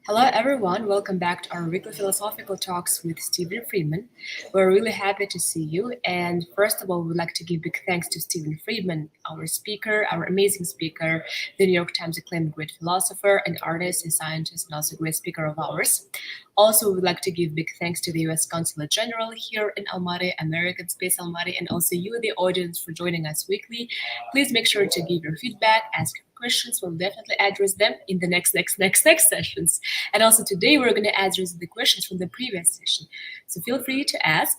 Hello, everyone. Welcome back to our weekly philosophical talks with Stephen Friedman. We're really happy to see you. And first of all, we'd like to give big thanks to Stephen Friedman, our speaker, our amazing speaker, the New York Times acclaimed great philosopher and artist and scientist, and also a great speaker of ours. Also, we'd like to give big thanks to the US Consulate General here in Almaty, American Space Almaty, and also you, the audience, for joining us weekly. Please make sure to give your feedback, ask questions. We'll definitely address them in the next sessions. And also today we're going to address the questions from the previous session. So feel free to ask,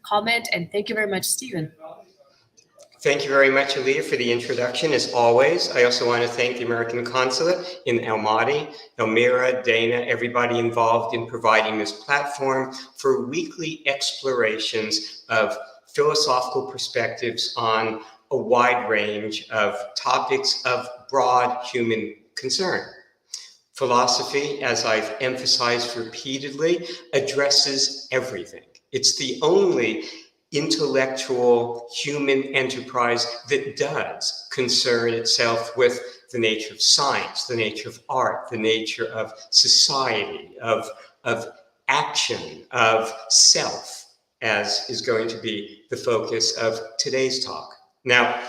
comment, and thank you very much, Stephen. Thank you very much, Aliyah, for the introduction, as always. I also want to thank the American Consulate in Almaty, Elmira, Dana, everybody involved in providing this platform for weekly explorations of philosophical perspectives on a wide range of topics of broad human concern. Philosophy, as I've emphasized repeatedly, addresses everything. It's the only intellectual human enterprise that does concern itself with the nature of science, the nature of art, the nature of society, of action, of self, as is going to be the focus of today's talk. Now,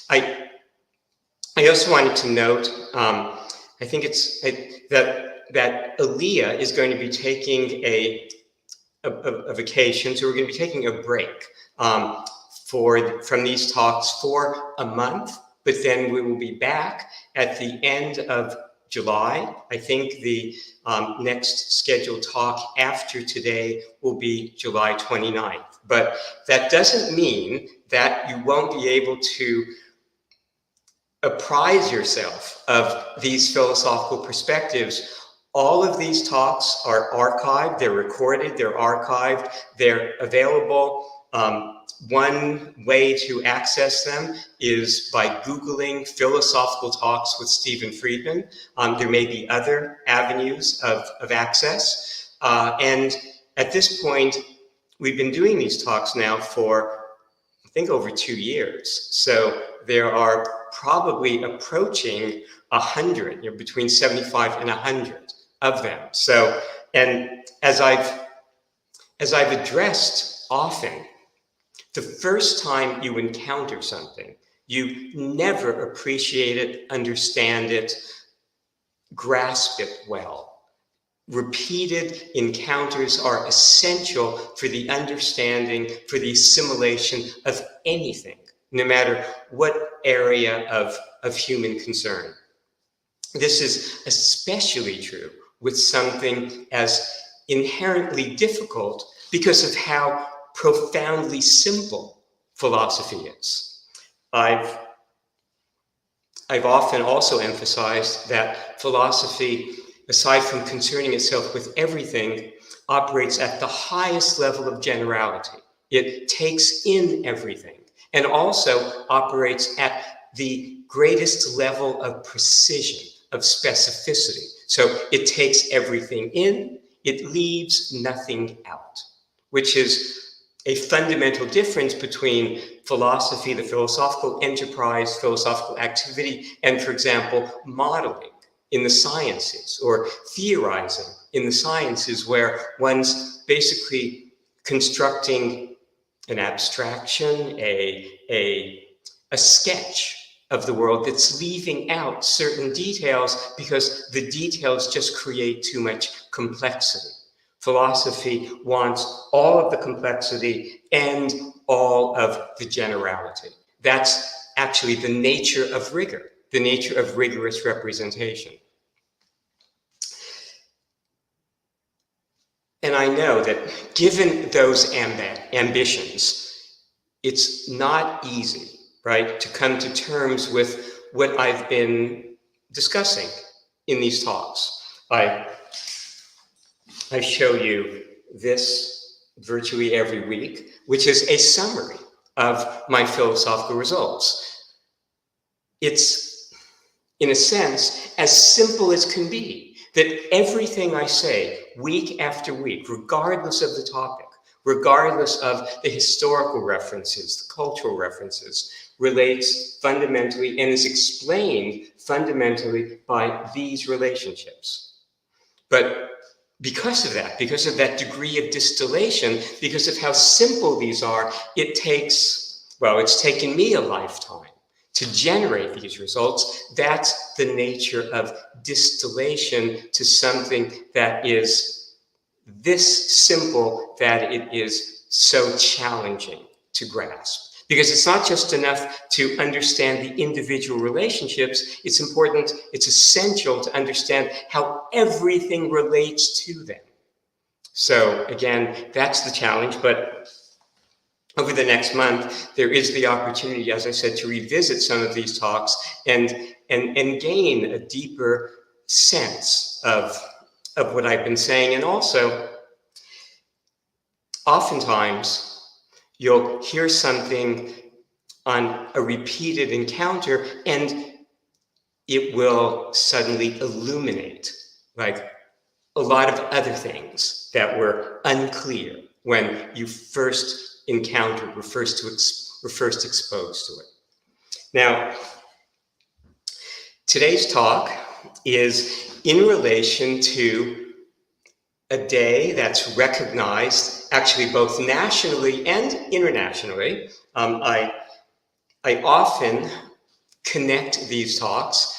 I also wanted to note, I think it's that Aliyah is going to be taking a vacation, so we're going to be taking a break from these talks for a month, but then we will be back at the end of July. I think the next scheduled talk after today will be July 29th. But that doesn't mean that you won't be able to apprise yourself of these philosophical perspectives. All of these talks are archived, they're recorded, they're archived, they're available. One way to access them is by Googling philosophical talks with Stephen Friedman. There may be other avenues of access. And at this point, we've been doing these talks now for, I think, over 2 years. So there are probably approaching 100, between 75 and 100 of them. So, and as I've addressed often, the first time you encounter something, you never appreciate it, understand it, grasp it well. Repeated encounters are essential for the understanding, for the assimilation of anything, no matter what area of human concern. This is especially true with something as inherently difficult because of how profoundly simple philosophy is. I've often also emphasized that philosophy, aside from concerning itself with everything, operates at the highest level of generality. It takes in everything and also operates at the greatest level of precision, of specificity. So it takes everything in, it leaves nothing out, which is a fundamental difference between philosophy, the philosophical enterprise, philosophical activity, and, for example, modeling in the sciences or theorizing in the sciences, where one's basically constructing an abstraction, a sketch of the world that's leaving out certain details because the details just create too much complexity. Philosophy wants all of the complexity and all of the generality. That's actually the nature of rigor, the nature of rigorous representation. And I know that given those ambitions, it's not easy, right, to come to terms with what I've been discussing in these talks. I show you this virtually every week, which is a summary of my philosophical results. It's, in a sense, as simple as can be, that everything I say week after week, regardless of the topic, regardless of the historical references, the cultural references, relates fundamentally and is explained fundamentally by these relationships. But because of that degree of distillation, because of how simple these are, it's taken me a lifetime to generate these results. That's the nature of distillation to something that is this simple, that it is so challenging to grasp. Because it's not just enough to understand the individual relationships, it's essential to understand how everything relates to them. So again, that's the challenge, but over the next month, there is the opportunity, as I said, to revisit some of these talks and gain a deeper sense of what I've been saying. And also, oftentimes, you'll hear something on a repeated encounter, and it will suddenly illuminate like a lot of other things that were unclear when you first encountered, were first exposed to it. Now, today's talk is in relation to a day that's recognized actually both nationally and internationally. I often connect these talks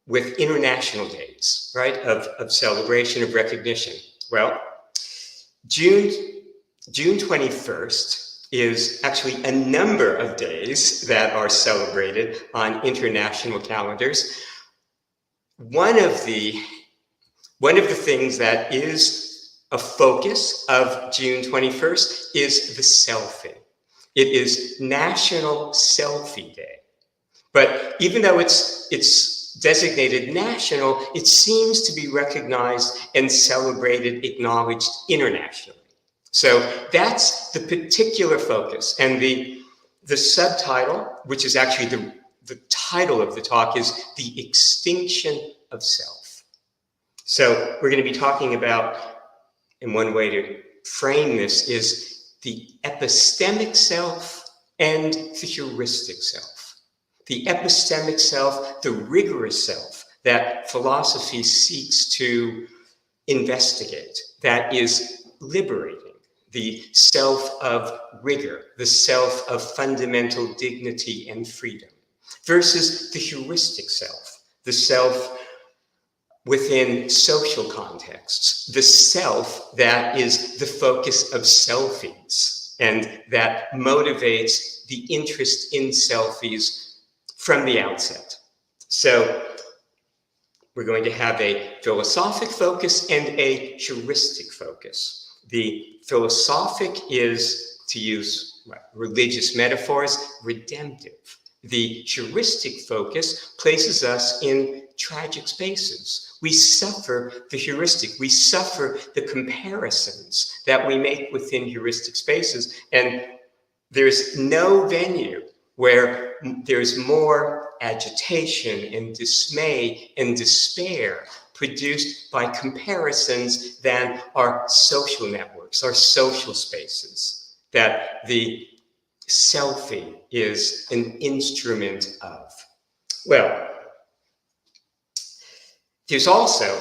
with international days, right, of celebration, of recognition. Well, June 21st is actually a number of days that are celebrated on international calendars. One of the things that is a focus of June 21st is the selfie. It is National Selfie Day. But even though it's designated national, it seems to be recognized and celebrated, acknowledged internationally. So that's the particular focus. And the subtitle, which is actually the title of the talk, is The Extinction of Self. So we're going to be talking about, and one way to frame this is the epistemic self and the heuristic self. The epistemic self, the rigorous self that philosophy seeks to investigate, that is liberating. The self of rigor, the self of fundamental dignity and freedom, versus the heuristic self, the self within social contexts, the self that is the focus of selfies and that motivates the interest in selfies from the outset. So we're going to have a philosophic focus and a heuristic focus. The philosophic is, to use religious metaphors, redemptive. The heuristic focus places us in tragic spaces. We suffer the heuristic. We suffer the comparisons that we make within heuristic spaces. And there's no venue where there's more agitation and dismay and despair produced by comparisons than our social networks, our social spaces, that the selfie is an instrument of. Well, there's also,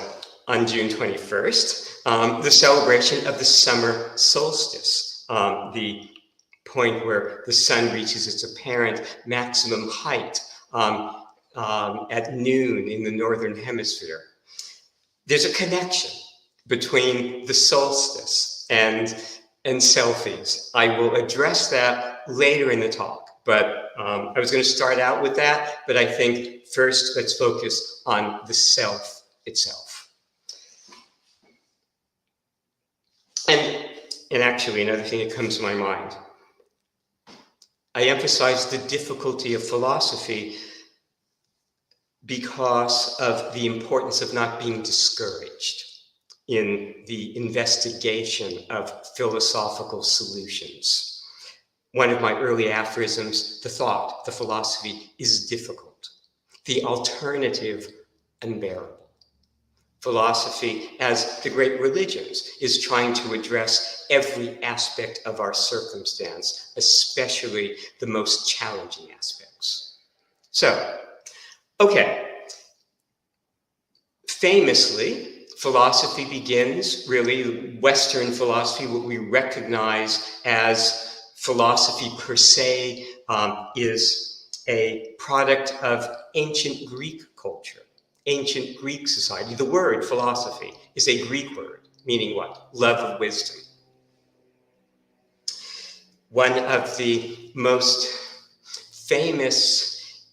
on June 21st, the celebration of the summer solstice, the point where the sun reaches its apparent maximum height at noon in the northern hemisphere. There's a connection between the solstice and selfies. I will address that later in the talk, but I was going to start out with that, but I think first let's focus on the self itself. And actually, another thing that comes to my mind, I emphasize the difficulty of philosophy because of the importance of not being discouraged in the investigation of philosophical solutions. One of my early aphorisms, the philosophy is difficult. The alternative, unbearable. Philosophy, as the great religions, is trying to address every aspect of our circumstance, especially the most challenging aspects. So, okay. Famously, philosophy begins, really, Western philosophy, what we recognize as philosophy per se, is a product of ancient Greek culture, ancient Greek society. The word philosophy is a Greek word, meaning what? Love of wisdom. One of the most famous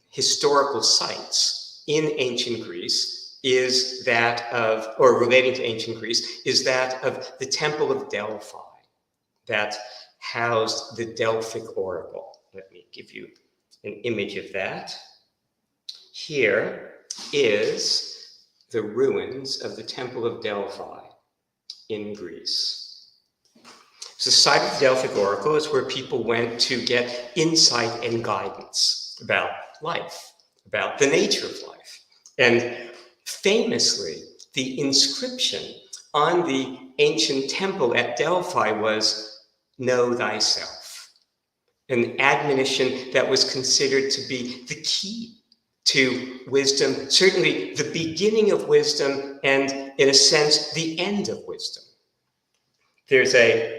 historical sites in ancient Greece is that of, or relating to ancient Greece, is that of the Temple of Delphi that housed the Delphic oracle. Let me give you an image of that. Here is the ruins of the Temple of Delphi in Greece. So the site of the Delphic oracle is where people went to get insight and guidance about life, about the nature of life. And famously, the inscription on the ancient temple at Delphi was, "Know thyself," an admonition that was considered to be the key to wisdom, certainly the beginning of wisdom, and in a sense, the end of wisdom. There's an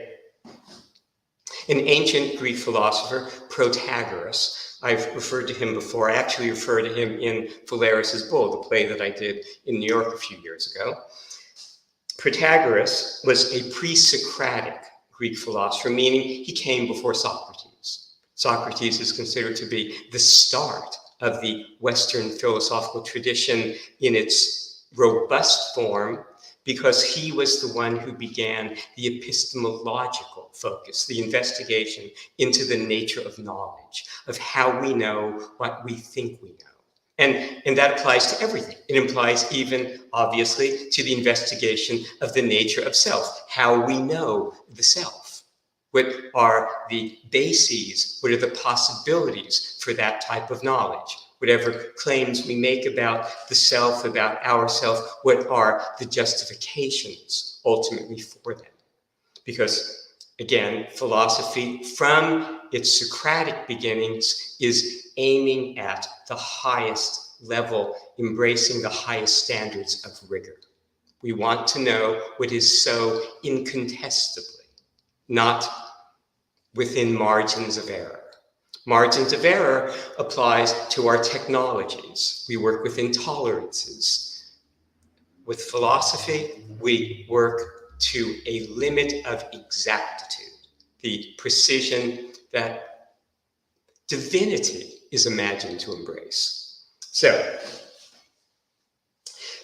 ancient Greek philosopher, Protagoras. I've referred to him before. I actually refer to him in Phalaris's Bull, the play that I did in New York a few years ago. Protagoras was a pre-Socratic Greek philosopher, meaning he came before Socrates. Socrates is considered to be the start of the Western philosophical tradition in its robust form, because he was the one who began the epistemological focus, the investigation into the nature of knowledge, of how we know what we think we know. And that applies to everything. It implies even, obviously, to the investigation of the nature of self, how we know the self. What are the bases, what are the possibilities for that type of knowledge? Whatever claims we make about the self, about ourself, what are the justifications ultimately for them? Because, again, philosophy from its Socratic beginnings is aiming at the highest level, embracing the highest standards of rigor. We want to know what is so incontestably, not within margins of error. Margins of error applies to our technologies. We work with intolerances. With philosophy, we work to a limit of exactitude, the precision that divinity is imagined to embrace. So,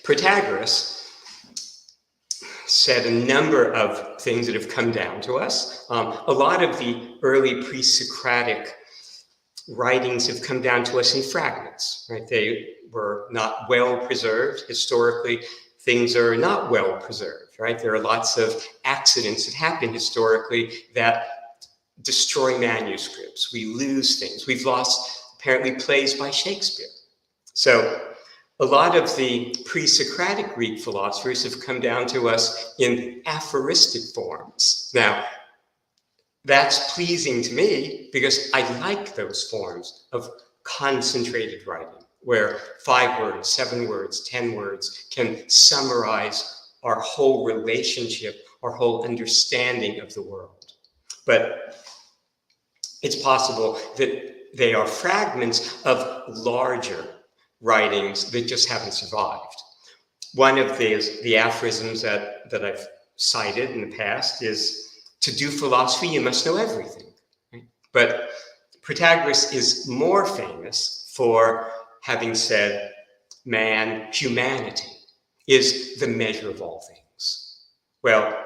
Protagoras said a number of things that have come down to us. A lot of the early pre-Socratic writings have come down to us in fragments, right? They were not well preserved. Historically, things are not well preserved, right? There are lots of accidents that happen historically that destroy manuscripts. We lose things. We've lost, apparently, plays by Shakespeare. So a lot of the pre-Socratic Greek philosophers have come down to us in aphoristic forms. Now, that's pleasing to me because I like those forms of concentrated writing, where 5 words, 7 words, 10 words can summarize our whole relationship, our whole understanding of the world. But it's possible that they are fragments of larger writings that just haven't survived. One of the aphorisms that I've cited in the past is, to do philosophy, you must know everything. Right? But Protagoras is more famous for having said, humanity is the measure of all things. Well,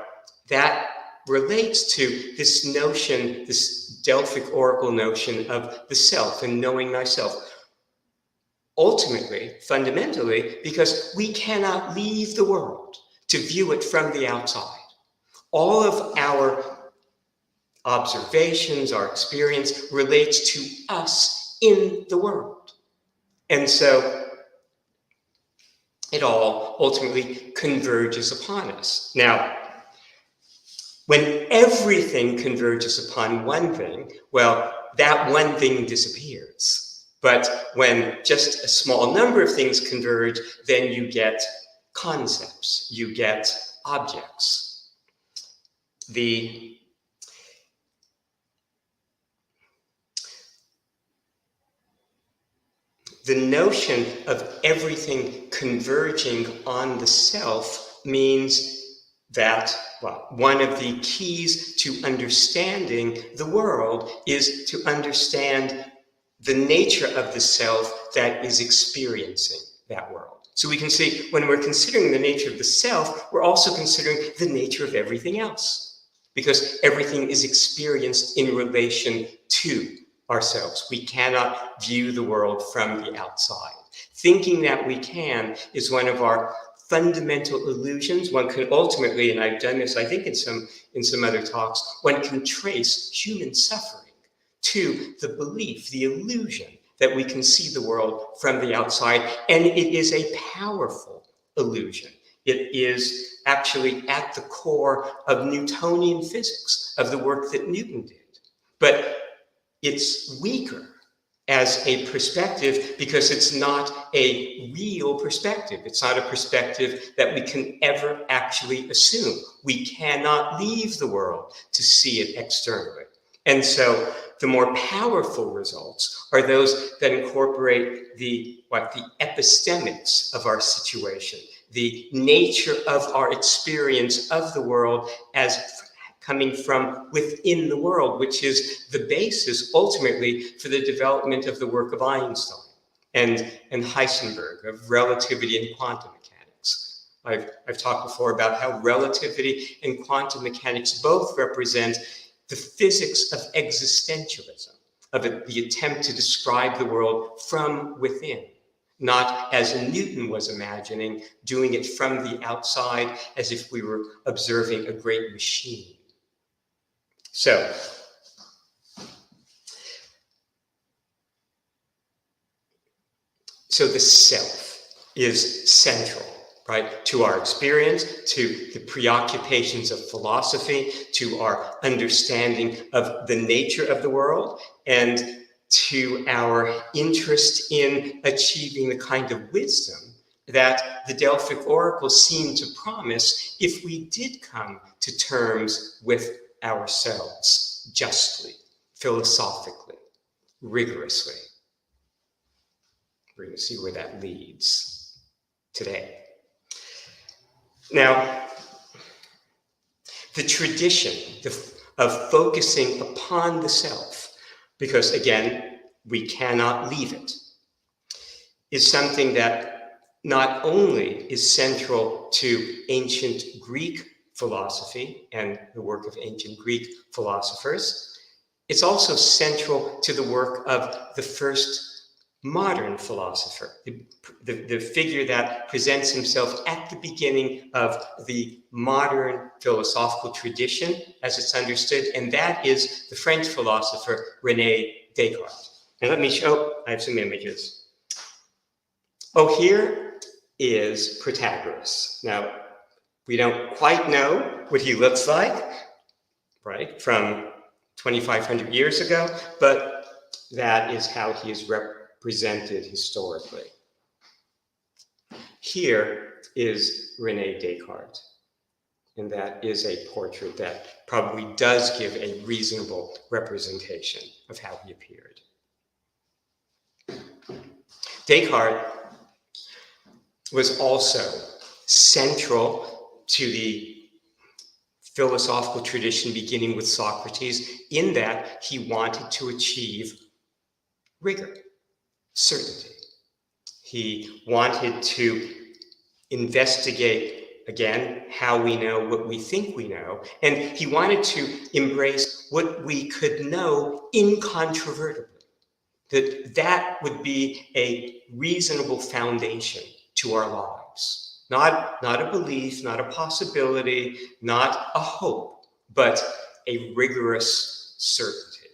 that relates to this notion, this Delphic oracle notion of the self and knowing thyself. Ultimately, fundamentally, because we cannot leave the world to view it from the outside. All of our observations, our experience relates to us in the world. And so it all ultimately converges upon us. Now, when everything converges upon one thing, well, that one thing disappears. But when just a small number of things converge, then you get concepts, you get objects. The notion of everything converging on the self means that, well, one of the keys to understanding the world is to understand the nature of the self that is experiencing that world. So we can see when we're considering the nature of the self, we're also considering the nature of everything else, because everything is experienced in relation to ourselves. We cannot view the world from the outside. Thinking that we can is one of our fundamental illusions. One can ultimately, and I've done this, I think, in some other talks, one can trace human suffering to the belief, the illusion that we can see the world from the outside, and it is a powerful illusion. It is actually at the core of Newtonian physics, of the work that Newton did. But it's weaker as a perspective because it's not a real perspective. It's not a perspective that we can ever actually assume. We cannot leave the world to see it externally. And so the more powerful results are those that incorporate the epistemics of our situation, the nature of our experience of the world as coming from within the world, which is the basis ultimately for the development of the work of Einstein and Heisenberg, of relativity and quantum mechanics. I've talked before about how relativity and quantum mechanics both represent the physics of existentialism, of the attempt to describe the world from within, not as Newton was imagining, doing it from the outside as if we were observing a great machine. So, the self is central, right, to our experience, to the preoccupations of philosophy, to our understanding of the nature of the world, and to our interest in achieving the kind of wisdom that the Delphic oracles seem to promise if we did come to terms with ourselves justly, philosophically, rigorously. We're going to see where that leads today. Now, the tradition of focusing upon the self, because again, we cannot leave it, is something that not only is central to ancient Greek philosophy and the work of ancient Greek philosophers, it's also central to the work of the first modern philosopher, the figure that presents himself at the beginning of the modern philosophical tradition as it's understood, and that is the French philosopher Rene Descartes. And let me show, I have some images. Oh, here is Protagoras. Now, we don't quite know what he looks like, right, from 2,500 years ago, but that is how he is represented historically. Here is Rene Descartes, and that is a portrait that probably does give a reasonable representation of how he appeared. Descartes was also central to the philosophical tradition beginning with Socrates in that he wanted to achieve rigor, certainty. He wanted to investigate, again, how we know what we think we know, and he wanted to embrace what we could know incontrovertibly, that would be a reasonable foundation to our lives. Not a belief, not a possibility, not a hope, but a rigorous certainty.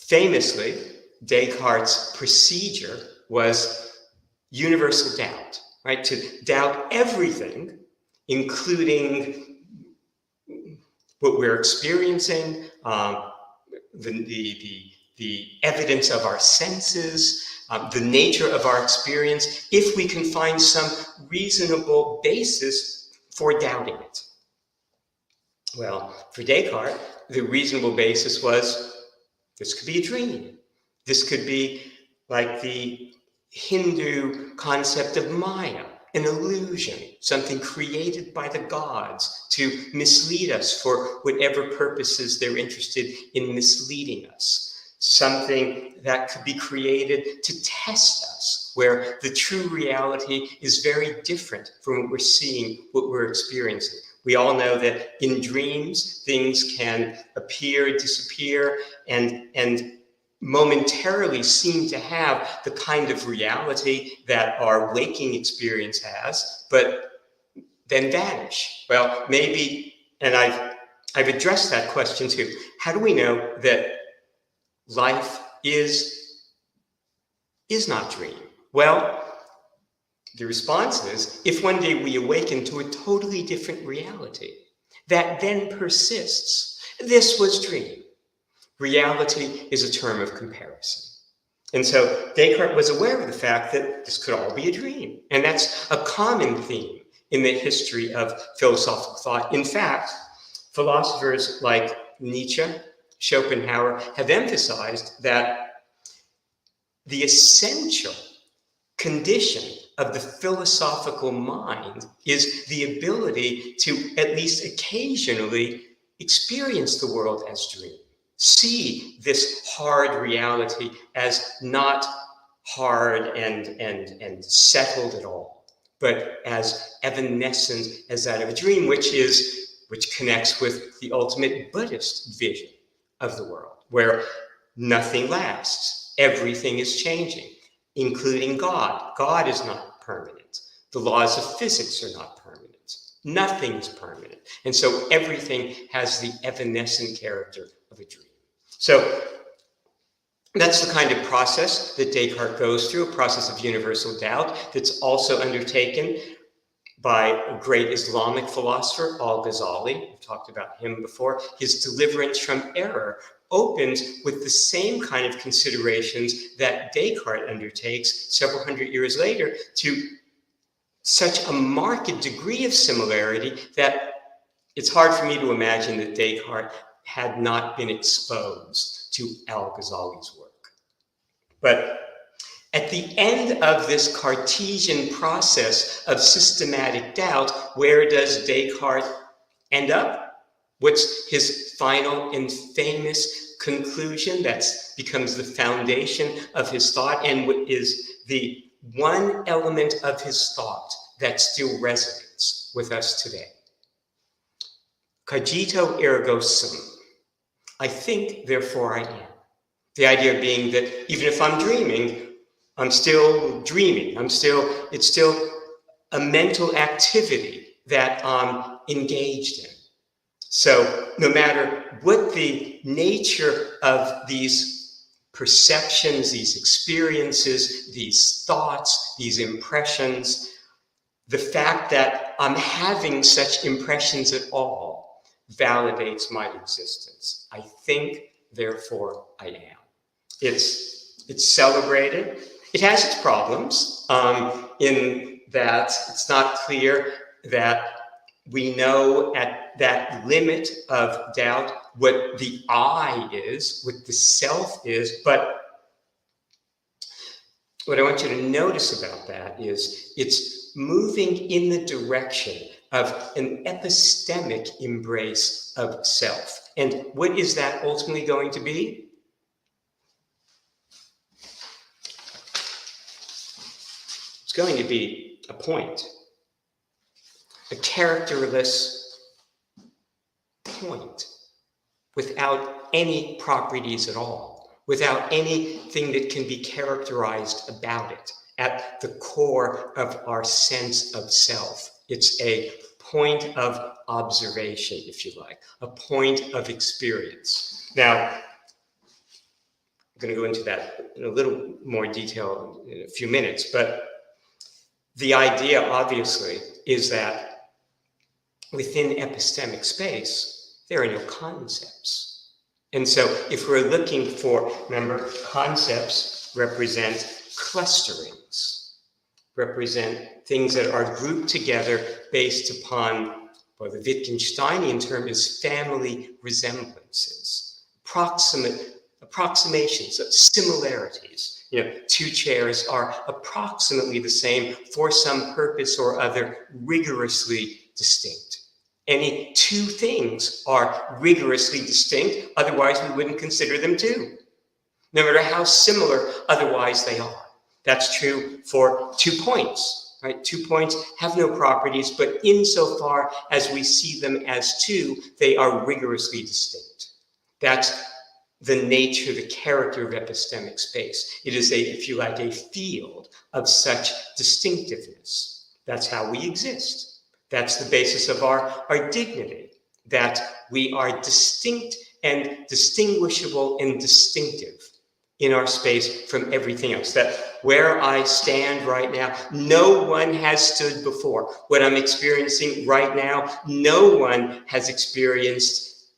Famously, Descartes' procedure was universal doubt, right? To doubt everything, including what we're experiencing, the evidence of our senses, the nature of our experience, if we can find some reasonable basis for doubting it. Well, for Descartes, the reasonable basis was this could be a dream. This could be like the Hindu concept of Maya, an illusion, something created by the gods to mislead us for whatever purposes they're interested in misleading us. Something that could be created to test us, where the true reality is very different from what we're seeing, what we're experiencing. We all know that in dreams, things can appear, disappear, and momentarily seem to have the kind of reality that our waking experience has, but then vanish. Well, maybe, and I've addressed that question too. How do we know that life is not dream? Well, the response is, if one day we awaken to a totally different reality that then persists, this was dream. Reality is a term of comparison. And so Descartes was aware of the fact that this could all be a dream. And that's a common theme in the history of philosophical thought. In fact, philosophers like Nietzsche, Schopenhauer have emphasized that the essential condition of the philosophical mind is the ability to at least occasionally experience the world as dream. See this hard reality as not hard and settled at all, but as evanescent as that of a dream, which connects with the ultimate Buddhist vision of the world, where nothing lasts, everything is changing, including God. God is not permanent. The laws of physics are not permanent. Nothing is permanent. And so everything has the evanescent character of a dream. So that's the kind of process that Descartes goes through, a process of universal doubt that's also undertaken by a great Islamic philosopher, Al-Ghazali. We've talked about him before. His deliverance from error opens with the same kind of considerations that Descartes undertakes several hundred years later, to such a marked degree of similarity that it's hard for me to imagine that Descartes had not been exposed to Al-Ghazali's work. But at the end of this Cartesian process of systematic doubt, where does Descartes end up? What's his final and famous conclusion that becomes the foundation of his thought, and what is the one element of his thought that still resonates with us today? Cogito ergo sum. I think, therefore I am. The idea being that even if I'm dreaming, I'm still dreaming. It's still a mental activity that I'm engaged in. So no matter what the nature of these perceptions, these experiences, these thoughts, these impressions, the fact that I'm having such impressions at all validates my existence. I think, therefore I am. It's celebrated. It has its problems in that it's not clear that we know at that limit of doubt what the I is, what the self is, but what I want you to notice about that is it's moving in the direction of an epistemic embrace of self. And what is that ultimately going to be? It's going to be a point, a characterless point without any properties at all, without anything that can be characterized about it at the core of our sense of self. It's a point of observation, if you like, a point of experience. Now, I'm going to go into that in a little more detail in a few minutes, but the idea, obviously, is that within epistemic space, there are no concepts. And so if we're looking for, remember, concepts represent clusterings represent things that are grouped together based upon, well, the Wittgensteinian term is family resemblances, approximations, similarities. Two chairs are approximately the same for some purpose or other, rigorously distinct. Any two things are rigorously distinct, otherwise we wouldn't consider them two, no matter how similar otherwise they are. That's true for 2 points, right? 2 points have no properties, but insofar as we see them as two, they are rigorously distinct. That's the nature, the character of epistemic space. It is if you like, a field of such distinctiveness. That's how we exist. That's the basis of our dignity, that we are distinct and distinguishable and distinctive in our space from everything else. That where I stand right now, no one has stood before. What I'm experiencing right now, no one has experienced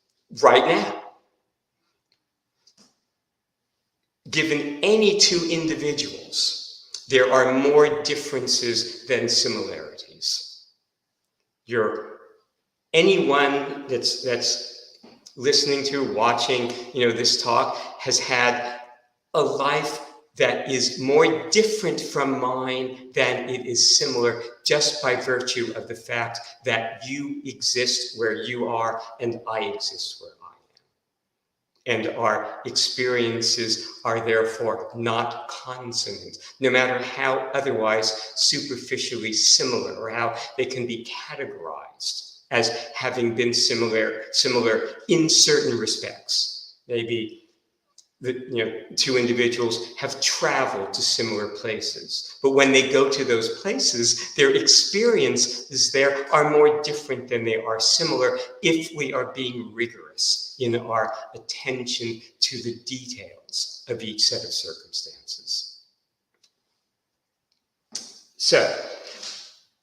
right now. Given any two individuals, there are more differences than similarities. Anyone that's listening to, watching, this talk has had a life that is more different from mine than it is similar, just by virtue of the fact that you exist where you are and I exist where I am. And our experiences are therefore not consonant, no matter how otherwise superficially similar, or how they can be categorized as having been similar in certain respects. Maybe two individuals have traveled to similar places, but when they go to those places, their experiences there are more different than they are similar, if we are being rigorous in our attention to the details of each set of circumstances. So,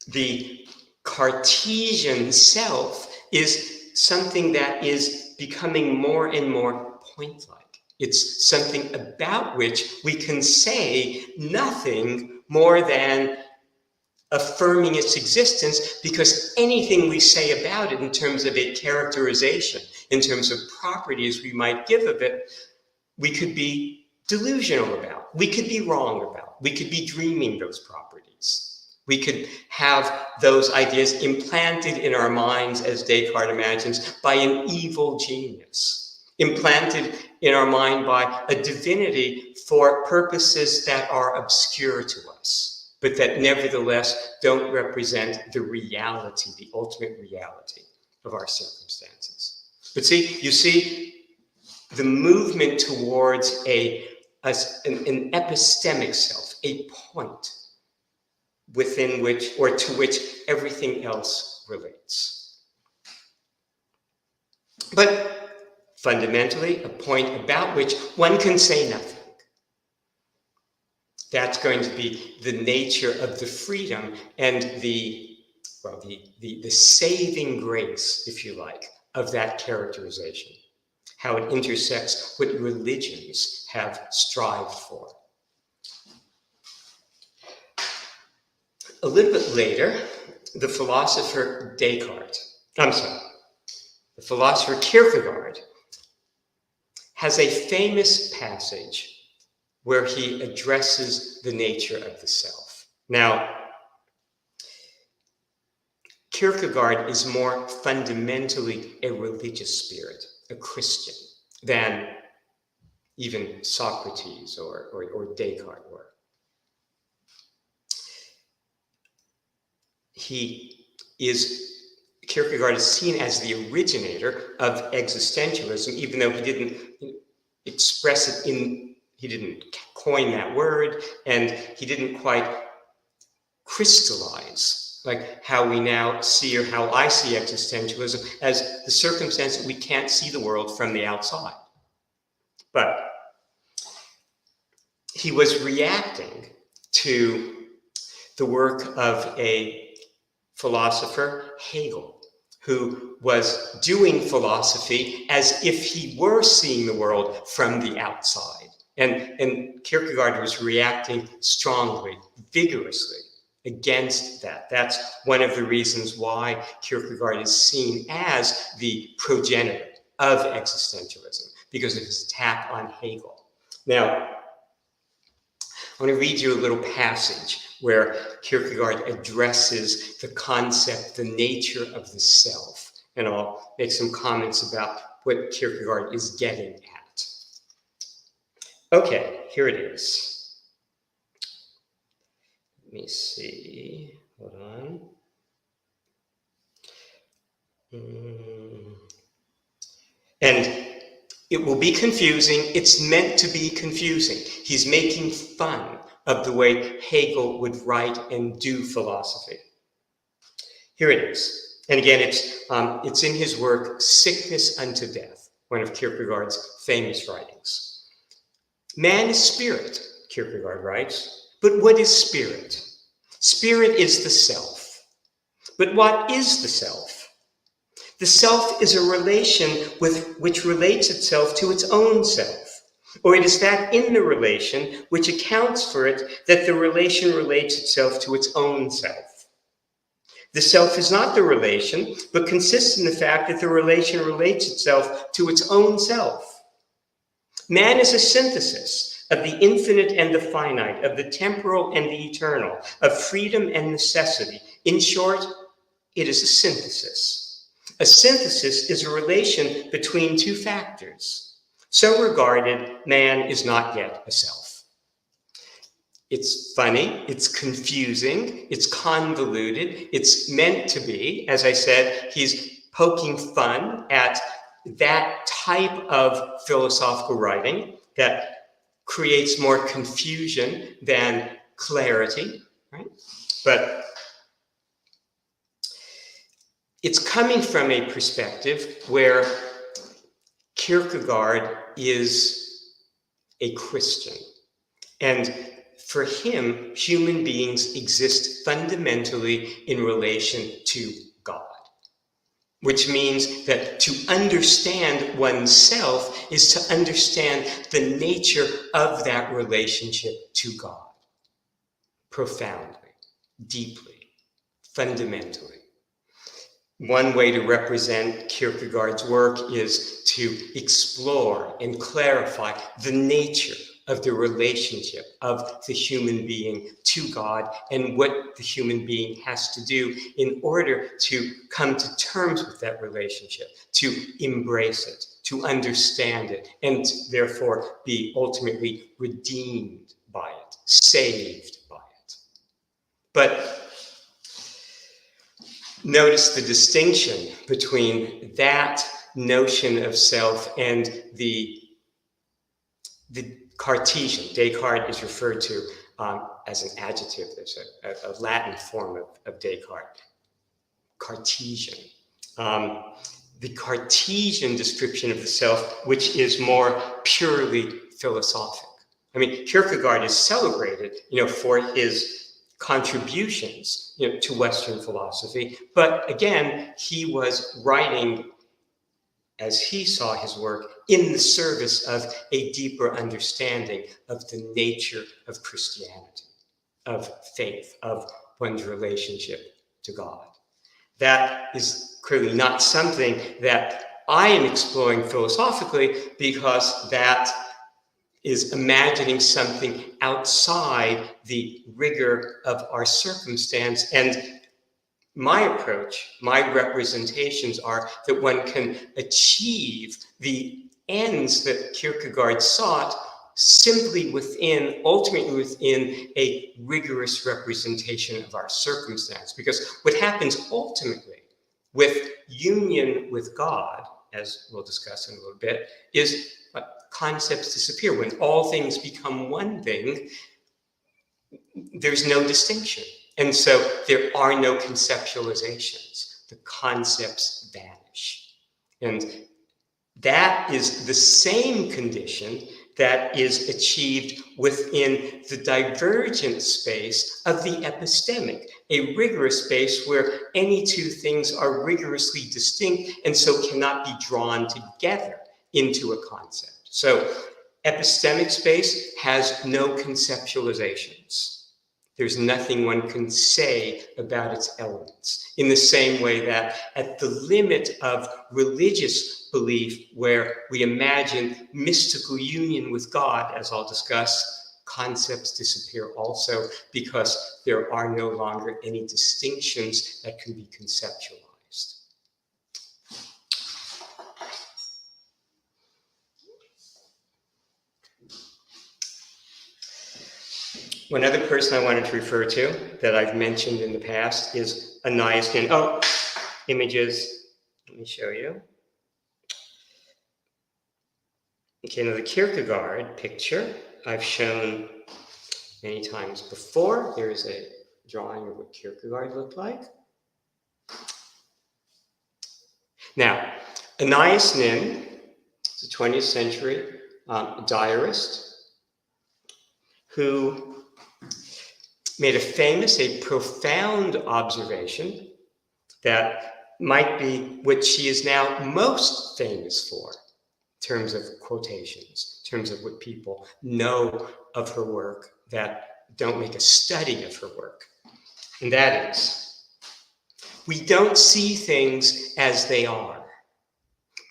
the Cartesian self is something that is becoming more and more point-like. It's something about which we can say nothing more than affirming its existence, because anything we say about it in terms of a characterization, in terms of properties we might give of it, we could be delusional about, we could be wrong about, we could be dreaming those properties. We could have those ideas implanted in our minds, as Descartes imagines, by an evil genius, implanted in our mind by a divinity for purposes that are obscure to us, but that nevertheless don't represent the reality, the ultimate reality of our circumstances. But you see the movement towards an epistemic self, a point within which, or to which, everything else relates. But fundamentally, a point about which one can say nothing. That's going to be the nature of the freedom and the saving grace, if you like, of that characterization. How it intersects what religions have strived for. A little bit later, the philosopher Kierkegaard has a famous passage where he addresses the nature of the self. Now, Kierkegaard is more fundamentally a religious spirit, a Christian, than even Socrates or Descartes were. Kierkegaard is seen as the originator of existentialism, even though he didn't express it he didn't coin that word, and he didn't quite crystallize, like how we now see, or how I see existentialism, as the circumstance that we can't see the world from the outside. But he was reacting to the work of a philosopher, Hegel, who was doing philosophy as if he were seeing the world from the outside, And Kierkegaard was reacting strongly, vigorously against that. That's one of the reasons why Kierkegaard is seen as the progenitor of existentialism, because of his attack on Hegel. Now, I want to read you a little passage where Kierkegaard addresses the concept, the nature of the self. And I'll make some comments about what Kierkegaard is getting at. Okay, here it is. Let me see. Hold on. And it will be confusing. It's meant to be confusing. He's making fun of the way Hegel would write and do philosophy. Here it is. And again, it's in his work, Sickness Unto Death, one of Kierkegaard's famous writings. Man is spirit, Kierkegaard writes, but what is spirit? Spirit is the self. But what is the self? The self is a relation which relates itself to its own self, or it is that in the relation which accounts for it that the relation relates itself to its own self. The self is not the relation, but consists in the fact that the relation relates itself to its own self. Man is a synthesis of the infinite and the finite, of the temporal and the eternal, of freedom and necessity. In short, it is a synthesis. A synthesis is a relation between two factors. So regarded, man is not yet a self. It's funny, it's confusing, it's convoluted, it's meant to be. As I said, he's poking fun at that type of philosophical writing that creates more confusion than clarity, right? But it's coming from a perspective where Kierkegaard is a Christian. And for him, human beings exist fundamentally in relation to God, which means that to understand oneself is to understand the nature of that relationship to God, profoundly, deeply, fundamentally. One way to represent Kierkegaard's work is to explore and clarify the nature of the relationship of the human being to God and what the human being has to do in order to come to terms with that relationship, to embrace it, to understand it, and therefore be ultimately redeemed by it, saved by it. But notice the distinction between that notion of self and the Cartesian. Descartes is referred to as an adjective. There's a Latin form of Descartes. Cartesian. The Cartesian description of the self, which is more purely philosophic. I mean, Kierkegaard is celebrated, for his contributions, to Western philosophy. But again, he was writing, as he saw his work, in the service of a deeper understanding of the nature of Christianity, of faith, of one's relationship to God. That is clearly not something that I am exploring philosophically, because that is imagining something outside the rigor of our circumstance. And my approach, my representations are that one can achieve the ends that Kierkegaard sought simply ultimately within a rigorous representation of our circumstance. Because what happens ultimately with union with God, as we'll discuss in a little bit, is concepts disappear. When all things become one thing, there's no distinction. And so there are no conceptualizations. The concepts vanish. And that is the same condition that is achieved within the divergent space of the epistemic, a rigorous space where any two things are rigorously distinct and so cannot be drawn together into a concept. So epistemic space has no conceptualizations. There's nothing one can say about its elements. In the same way that at the limit of religious belief, where we imagine mystical union with God, as I'll discuss, concepts disappear also because there are no longer any distinctions that can be conceptualized. One other person I wanted to refer to that I've mentioned in the past is Anais Nin. Oh, images. Let me show you. Okay, now the Kierkegaard picture I've shown many times before. There's a drawing of what Kierkegaard looked like. Now, Anais Nin is a 20th century diarist who made a profound observation that might be what she is now most famous for in terms of quotations, in terms of what people know of her work that don't make a study of her work. And that is, we don't see things as they are.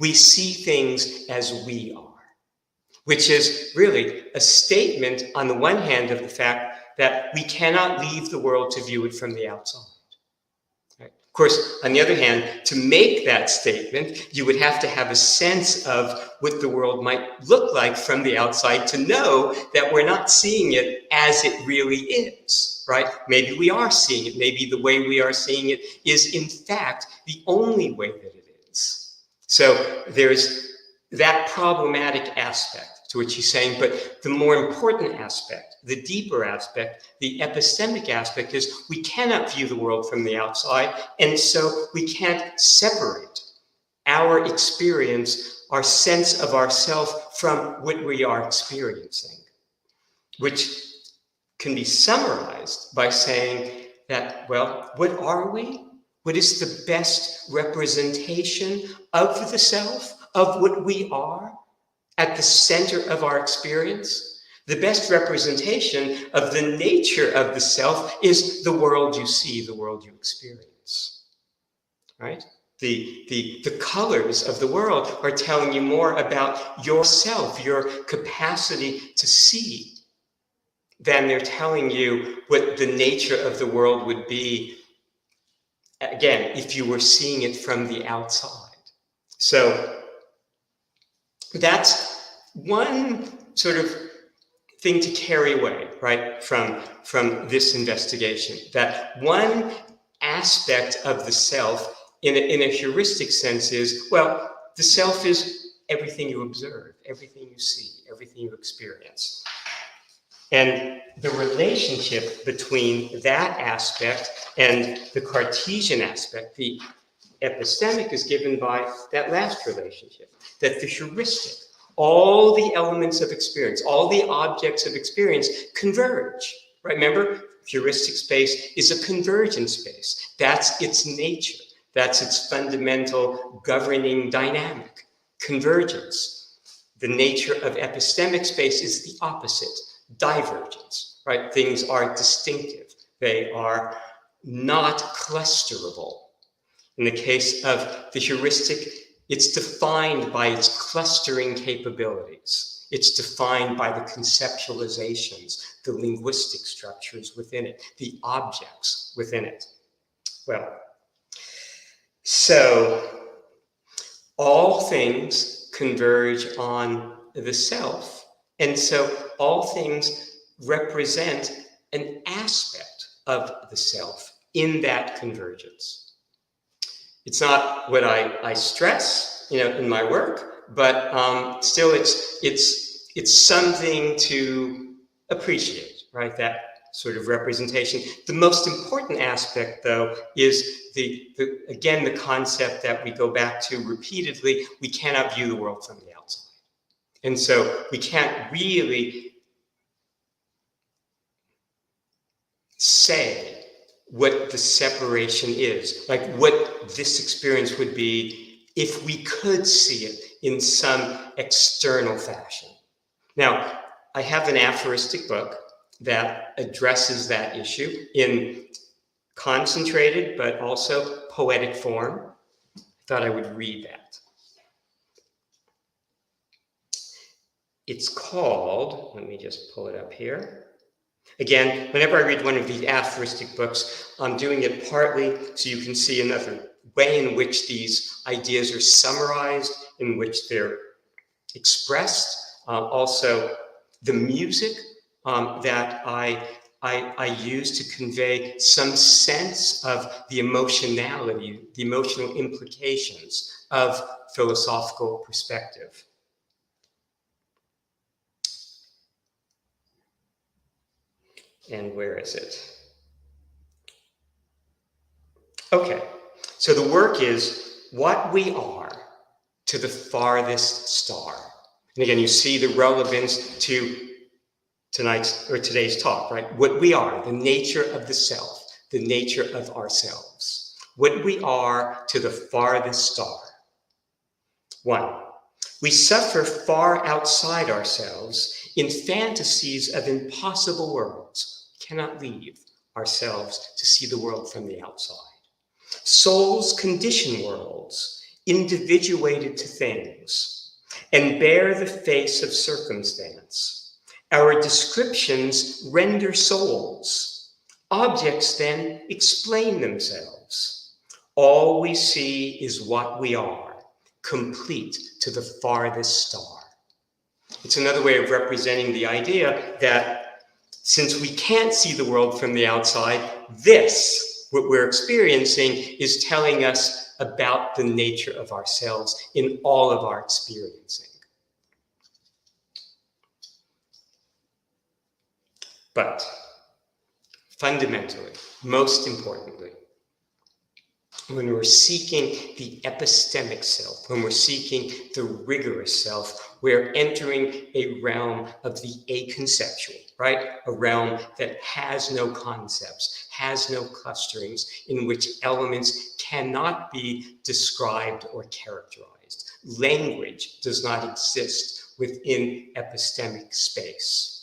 We see things as we are, which is really a statement on the one hand of the fact that we cannot leave the world to view it from the outside. Right? Of course, on the other hand, to make that statement, you would have to have a sense of what the world might look like from the outside to know that we're not seeing it as it really is, right? Maybe we are seeing it. Maybe the way we are seeing it is, in fact, the only way that it is. So there's that problematic aspect to which he's saying, but the more important aspect, the deeper aspect, the epistemic aspect is we cannot view the world from the outside, and so we can't separate our experience, our sense of ourself from what we are experiencing, which can be summarized by saying that, well, what are we? What is the best representation of the self, of what we are? At the center of our experience, the best representation of the nature of the self is the world you see, the world you experience, right? The colors of the world are telling you more about yourself, your capacity to see, than they're telling you what the nature of the world would be, again, if you were seeing it from the outside. So that's one sort of thing to carry away, right, from this investigation, that one aspect of the self in a heuristic sense is, well, the self is everything you observe, everything you see, everything you experience. And the relationship between that aspect and the Cartesian aspect, the epistemic, is given by that last relationship, that the heuristic, all the elements of experience, all the objects of experience converge, right? Remember, heuristic space is a convergent space. That's its nature. That's its fundamental governing dynamic, convergence. The nature of epistemic space is the opposite, divergence, right? Things are distinctive. They are not clusterable. In the case of the heuristic, it's defined by its clustering capabilities. It's defined by the conceptualizations, the linguistic structures within it, the objects within it. Well, so all things converge on the self, and so all things represent an aspect of the self in that convergence. It's not what I stress, in my work, but still, it's something to appreciate, right? That sort of representation. The most important aspect, though, is again the concept that we go back to repeatedly. We cannot view the world from the outside, and so we can't really say what the separation is, like what this experience would be if we could see it in some external fashion. Now, I have an aphoristic book that addresses that issue in concentrated but also poetic form. I thought I would read that. It's called, let me just pull it up here. Again, whenever I read one of these aphoristic books, I'm doing it partly so you can see another way in which these ideas are summarized, in which they're expressed. Also, the music that I use to convey some sense of the emotionality, the emotional implications of philosophical perspective. And where is it? Okay, so the work is what we are to the farthest star. And again, you see the relevance to today's talk, right? What we are, the nature of the self, the nature of ourselves. What we are to the farthest star. 1, we suffer far outside ourselves in fantasies of impossible worlds. We cannot leave ourselves to see the world from the outside. Souls condition worlds, individuated to things, and bear the face of circumstance. Our descriptions render souls. Objects then explain themselves. All we see is what we are, complete to the farthest star. It's another way of representing the idea that since we can't see the world from the outside, what we're experiencing is telling us about the nature of ourselves in all of our experiencing. But fundamentally, most importantly, when we're seeking the epistemic self, when we're seeking the rigorous self, we're entering a realm of the aconceptual, right? A realm that has no concepts, has no clusterings, in which elements cannot be described or characterized. Language does not exist within epistemic space.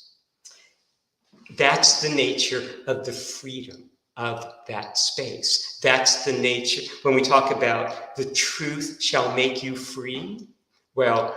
That's the nature of the freedom of that space. That's the nature. When we talk about the truth shall make you free, well,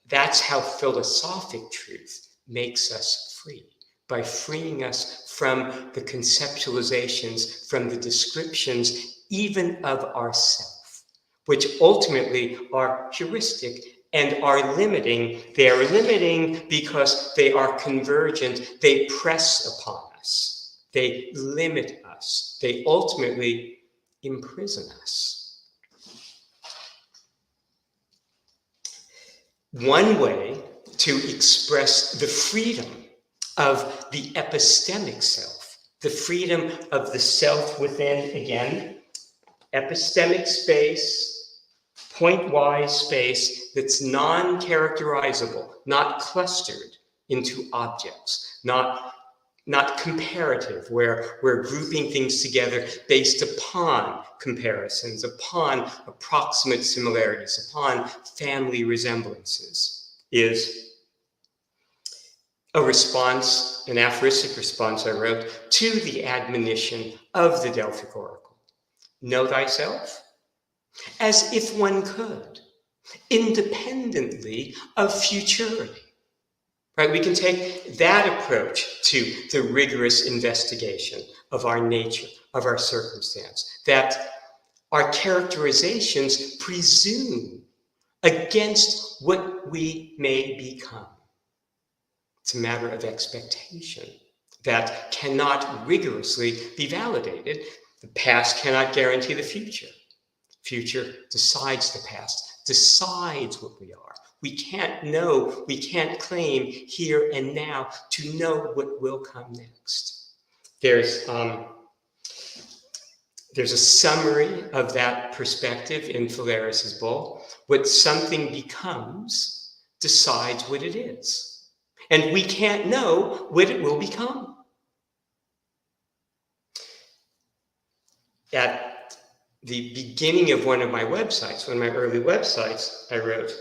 that's how philosophic truth makes us free, by freeing us from the conceptualizations, from the descriptions, even of ourself, which ultimately are heuristic and are limiting. They are limiting because they are convergent. They press upon us. They limit us. They ultimately imprison us. One way to express the freedom of the epistemic self, the freedom of the self within, again, epistemic space, point-wise space that's non-characterizable, not clustered into objects, not comparative, where we're grouping things together based upon comparisons, upon approximate similarities, upon family resemblances, is a response, an aphoristic response I wrote to the admonition of the Delphic Oracle. Know thyself, as if one could, independently of futurity. Right? We can take that approach to the rigorous investigation of our nature, of our circumstance, that our characterizations presume against what we may become. It's a matter of expectation that cannot rigorously be validated. The past cannot guarantee the future. Future decides the past, decides what we are. We can't know, we can't claim here and now to know what will come next. There's a summary of that perspective in Phalaris's bull. What something becomes decides what it is. And we can't know what it will become. At the beginning of one of my websites, one of my early websites, I wrote,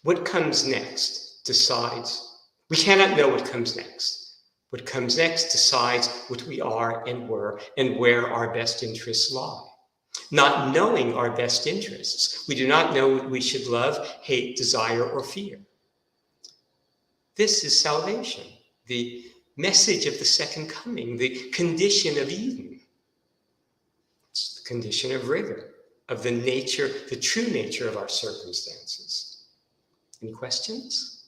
what comes next decides. We cannot know what comes next. What comes next decides what we are and were and where our best interests lie. Not knowing our best interests, we do not know what we should love, hate, desire, or fear. This is salvation, the message of the second coming, the condition of Eden. It's the condition of rigor, of the nature, the true nature of our circumstances. Any questions?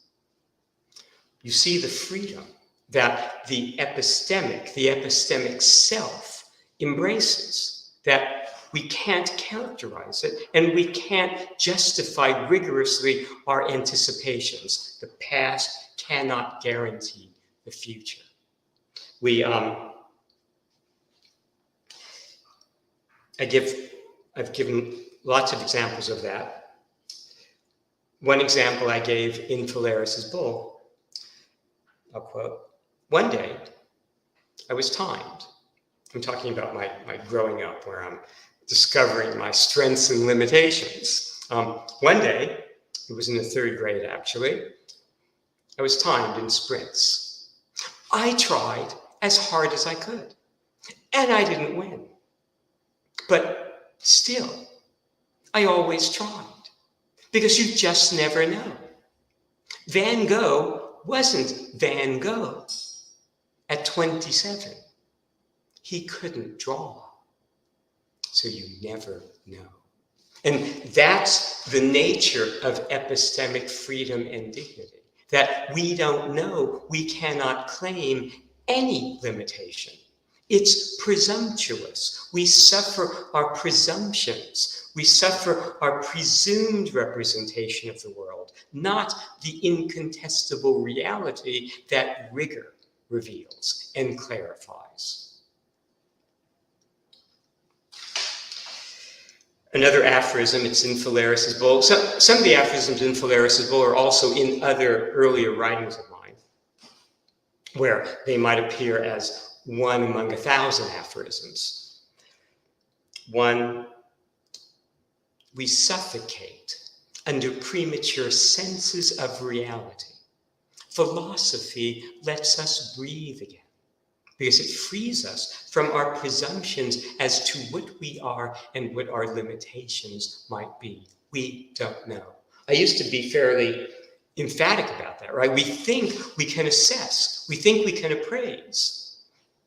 You see the freedom that the epistemic self embraces, that we can't characterize it, and we can't justify rigorously our anticipations. The past cannot guarantee the future. I've given lots of examples of that. One example I gave in Phalaris's Bull, I'll quote, "One day I was timed." I'm talking about my growing up, where I'm discovering my strengths and limitations. One day, it was in the 3rd grade actually, I was timed in sprints. I tried as hard as I could, and I didn't win. But still, I always tried, because you just never know. Van Gogh wasn't Van Gogh at 27. He couldn't draw. So you never know. And that's the nature of epistemic freedom and dignity, that we don't know, we cannot claim any limitation. It's presumptuous. We suffer our presumptions. We suffer our presumed representation of the world, not the incontestable reality that rigor reveals and clarifies. Another aphorism, it's in Phalaris's Bull. Some of the aphorisms in Phalaris's Bull are also in other earlier writings of mine, where they might appear as one among 1,000 aphorisms. One, we suffocate under premature senses of reality. Philosophy lets us breathe again, because it frees us from our presumptions as to what we are and what our limitations might be. We don't know. I used to be fairly emphatic about that, right? We think we can assess. We think we can appraise.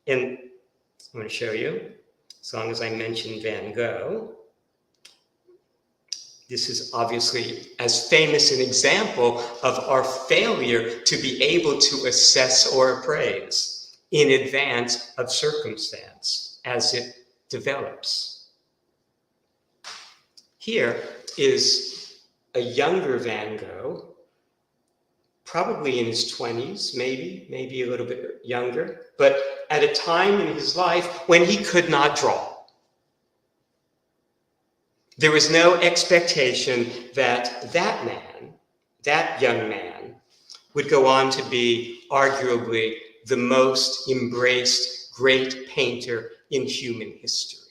And I'm going to show you, as long as I mention Van Gogh. This is obviously as famous an example of our failure to be able to assess or appraise in advance of circumstance as it develops. Here is a younger Van Gogh, probably in his 20s, maybe a little bit younger, but at a time in his life when he could not draw. There was no expectation that that young man, would go on to be arguably the most embraced great painter in human history.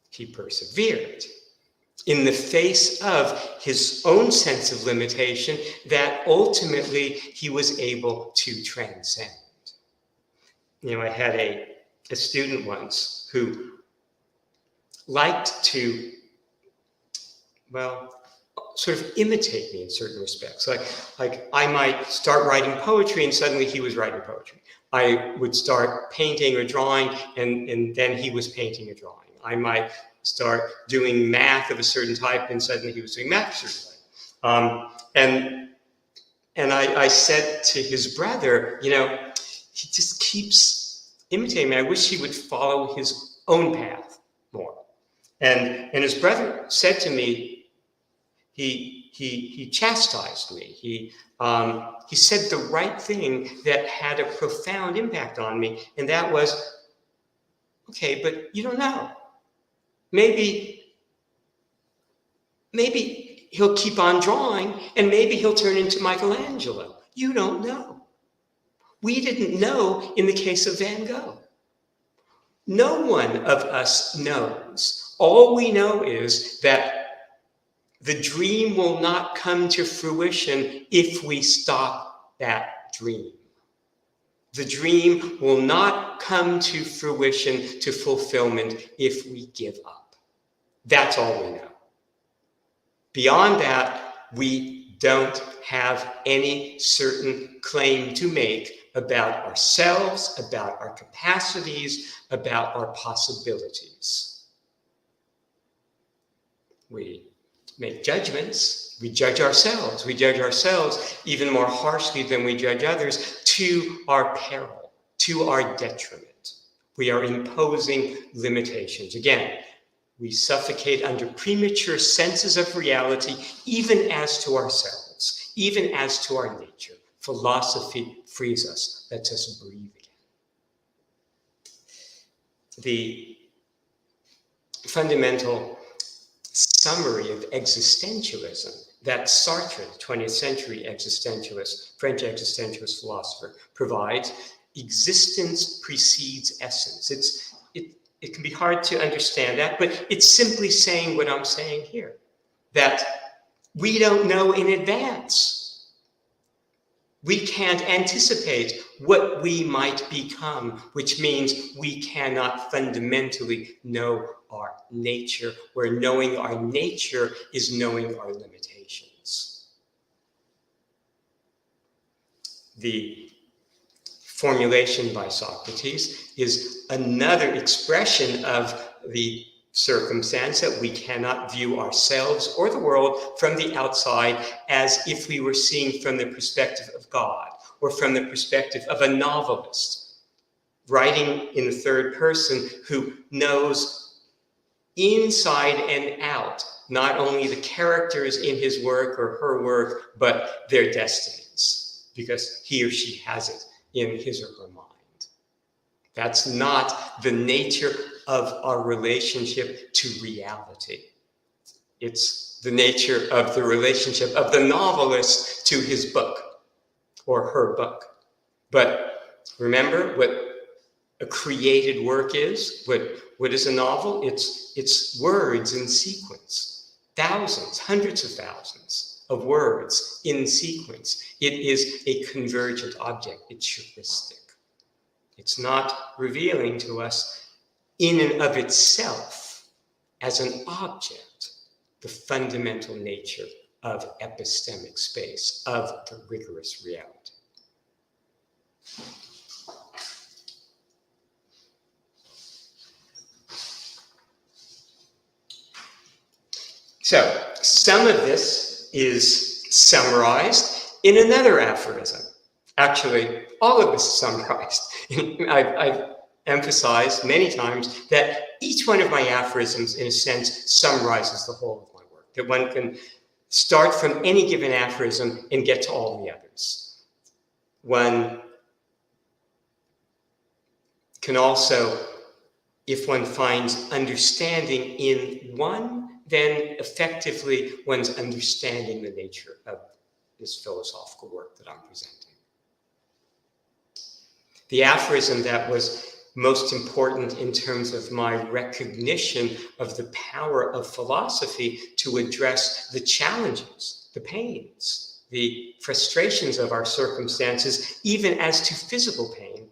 He persevered in the face of his own sense of limitation that ultimately he was able to transcend. I had a student once who liked to, sort of imitate me in certain respects. Like I might start writing poetry and suddenly he was writing poetry. I would start painting or drawing and then he was painting or drawing. I might start doing math of a certain type and suddenly he was doing math of a certain type. And I said to his brother, he just keeps imitating me. I wish he would follow his own path more. And his brother said to me, he chastised me. He said the right thing that had a profound impact on me, and that was, okay, but you don't know. Maybe he'll keep on drawing, and maybe he'll turn into Michelangelo. You don't know. We didn't know in the case of Van Gogh. No one of us knows. All we know is that The dream will not come to fruition if we stop that dream. The dream will not come to fruition, to fulfillment, if we give up. That's all we know. Beyond that, we don't have any certain claim to make about ourselves, about our capacities, about our possibilities. We make judgments. We judge ourselves. We judge ourselves even more harshly than we judge others, to our peril, to our detriment. We are imposing limitations. Again, we suffocate under premature senses of reality, even as to ourselves, even as to our nature. Philosophy frees us, lets us breathe again. The fundamental summary of existentialism that Sartre, 20th century existentialist, French existentialist philosopher, provides, existence precedes essence. It can be hard to understand that, but it's simply saying what I'm saying here, that we don't know in advance. We can't anticipate what we might become, which means we cannot fundamentally know our nature, where knowing our nature is knowing our limitations. The Formulation by Socrates is another expression of the circumstance that we cannot view ourselves or the world from the outside as if we were seeing from the perspective of God or from the perspective of a novelist writing in the third person who knows inside and out not only the characters in his work or her work, but their destinies, because he or she has it in his or her mind. That's not the nature of our relationship to reality. It's the nature of the relationship of the novelist to his book or her book. But remember what a created work is. What is a novel? It's words in sequence. Thousands, hundreds of thousands of words in sequence. It is a convergent object. It's heuristic. It's not revealing to us in and of itself as an object the fundamental nature of epistemic space, of the rigorous reality. So, some of this is summarized in another aphorism. Actually, all of this is summarized. I've emphasized many times that each one of my aphorisms, in a sense, summarizes the whole of my work, that one can start from any given aphorism and get to all the others. One can also, if one finds understanding in one, then effectively one's understanding the nature of this philosophical work that I'm presenting. The aphorism that was most important in terms of my recognition of the power of philosophy to address the challenges, the pains, the frustrations of our circumstances, even as to physical pain,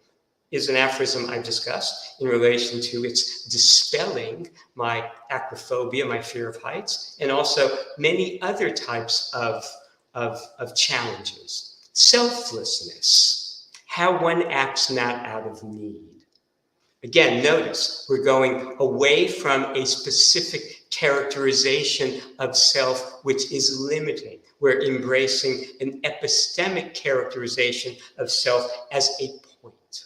is an aphorism I've discussed in relation to its dispelling my acrophobia, my fear of heights, and also many other types of challenges. Selflessness, how one acts not out of need. Again, notice we're going away from a specific characterization of self which is limiting. We're embracing an epistemic characterization of self as a point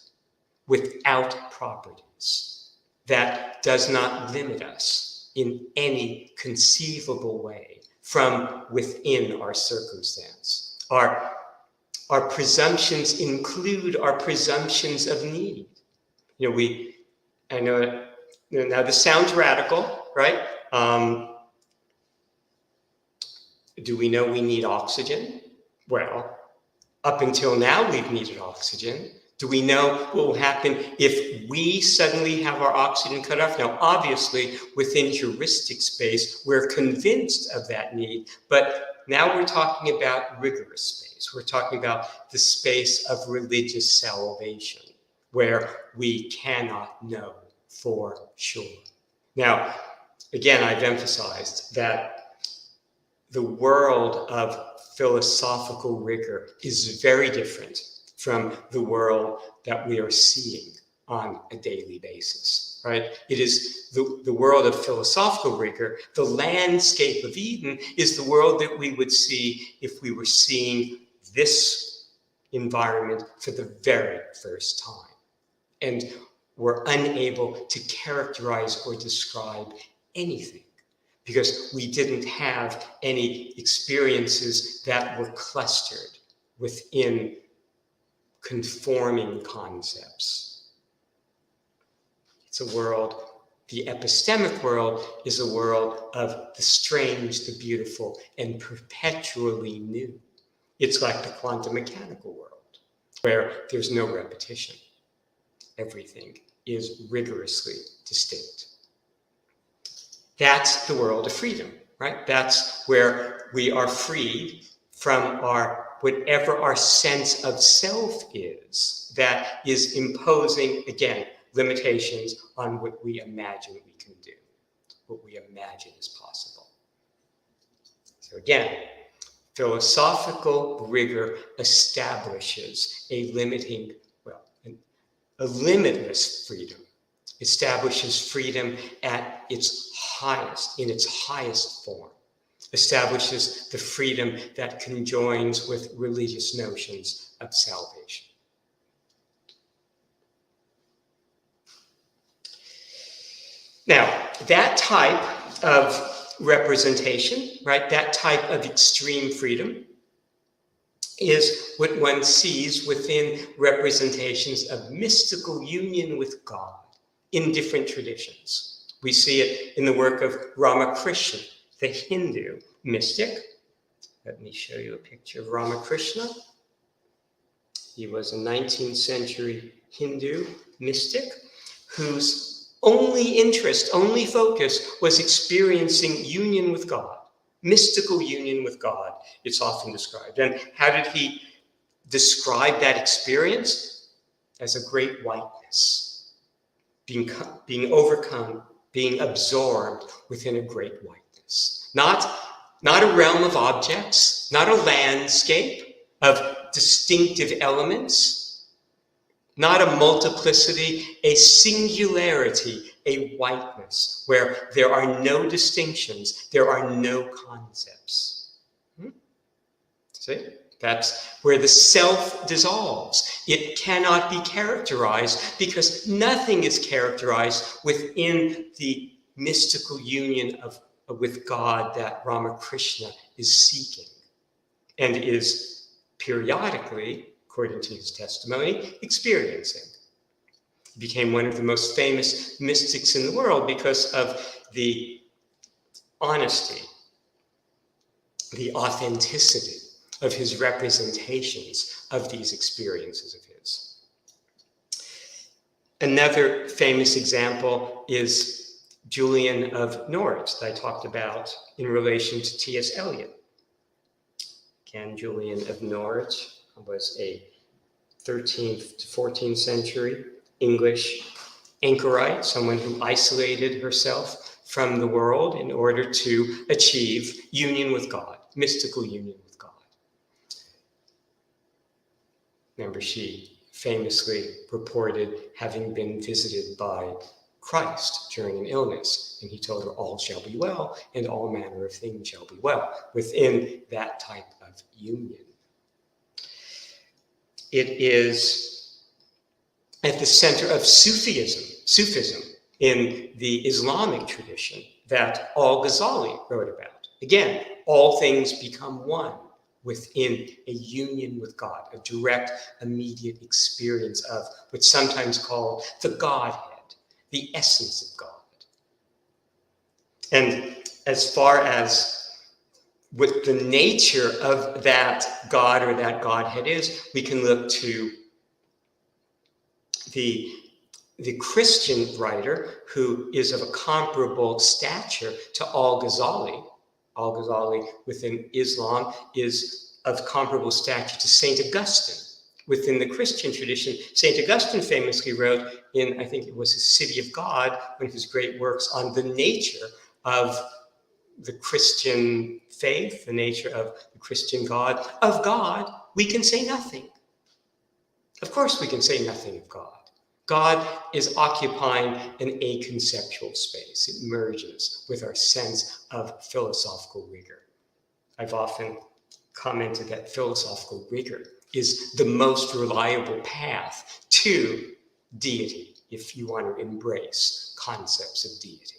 without properties that does not limit us in any conceivable way from within our circumstance. Our presumptions include our presumptions of need. I know now this sounds radical, right? Do we know we need oxygen? Well, up until now, we've needed oxygen. Do we know what will happen if we suddenly have our oxygen cut off? Now, obviously, within heuristic space, we're convinced of that need, but now we're talking about rigorous space. We're talking about the space of religious salvation, where we cannot know for sure. Now, again, I've emphasized that the world of philosophical rigor is very different from the world that we are seeing on a daily basis, right? It is the world of philosophical rigor. The landscape of Eden is the world that we would see if we were seeing this environment for the very first time. And we're unable to characterize or describe anything because we didn't have any experiences that were clustered within conforming concepts. It's a world, the epistemic world is a world of the strange, the beautiful, and perpetually new. It's like the quantum mechanical world, where there's no repetition. Everything is rigorously distinct. That's the world of freedom, right? That's where we are freed from whatever our sense of self is that is imposing, again, limitations on what we imagine we can do, what we imagine is possible. So again, philosophical rigor establishes a limitless freedom, establishes freedom at its highest, in its highest form, establishes the freedom that conjoins with religious notions of salvation. Now, that type of representation, right, that type of extreme freedom is what one sees within representations of mystical union with God in different traditions. We see it in the work of Ramakrishna, the Hindu mystic. Let me show you a picture of Ramakrishna. He was a 19th century Hindu mystic whose only interest, only focus was experiencing union with God, mystical union with God, it's often described. And how did he describe that experience? As a great whiteness, being overcome, being absorbed within a great whiteness. Not a realm of objects, not a landscape of distinctive elements, not a multiplicity, a singularity, a whiteness, where there are no distinctions, there are no concepts. See? That's where the self dissolves. It cannot be characterized because nothing is characterized within the mystical union with God that Ramakrishna is seeking and is periodically, according to his testimony, experiencing. He became one of the most famous mystics in the world because of the honesty, the authenticity of his representations of these experiences of his. Another famous example is Julian of Norwich that I talked about in relation to T.S. Eliot. Again, Julian of Norwich was a 13th to 14th century English anchorite, someone who isolated herself from the world in order to achieve union with God, mystical union with God. Remember, she famously reported having been visited by Christ during an illness, and he told her, all shall be well, and all manner of things shall be well, within that type of union. It is at the center of Sufism in the Islamic tradition that Al-Ghazali wrote about. Again, all things become one within a union with God, a direct, immediate experience of what's sometimes called the Godhead, the essence of God. And as far as what the nature of that God or that Godhead is, we can look to the Christian writer who is of a comparable stature to Al-Ghazali within Islam is of comparable stature to St. Augustine. Within the Christian tradition, St. Augustine famously wrote in, I think it was his City of God, one of his great works on the nature of the Christian faith, the nature of the Christian God. Of God, we can say nothing. Of course we can say nothing of God. God is occupying an aconceptual space. It merges with our sense of philosophical rigor. I've often commented that philosophical rigor is the most reliable path to deity, if you want to embrace concepts of deity.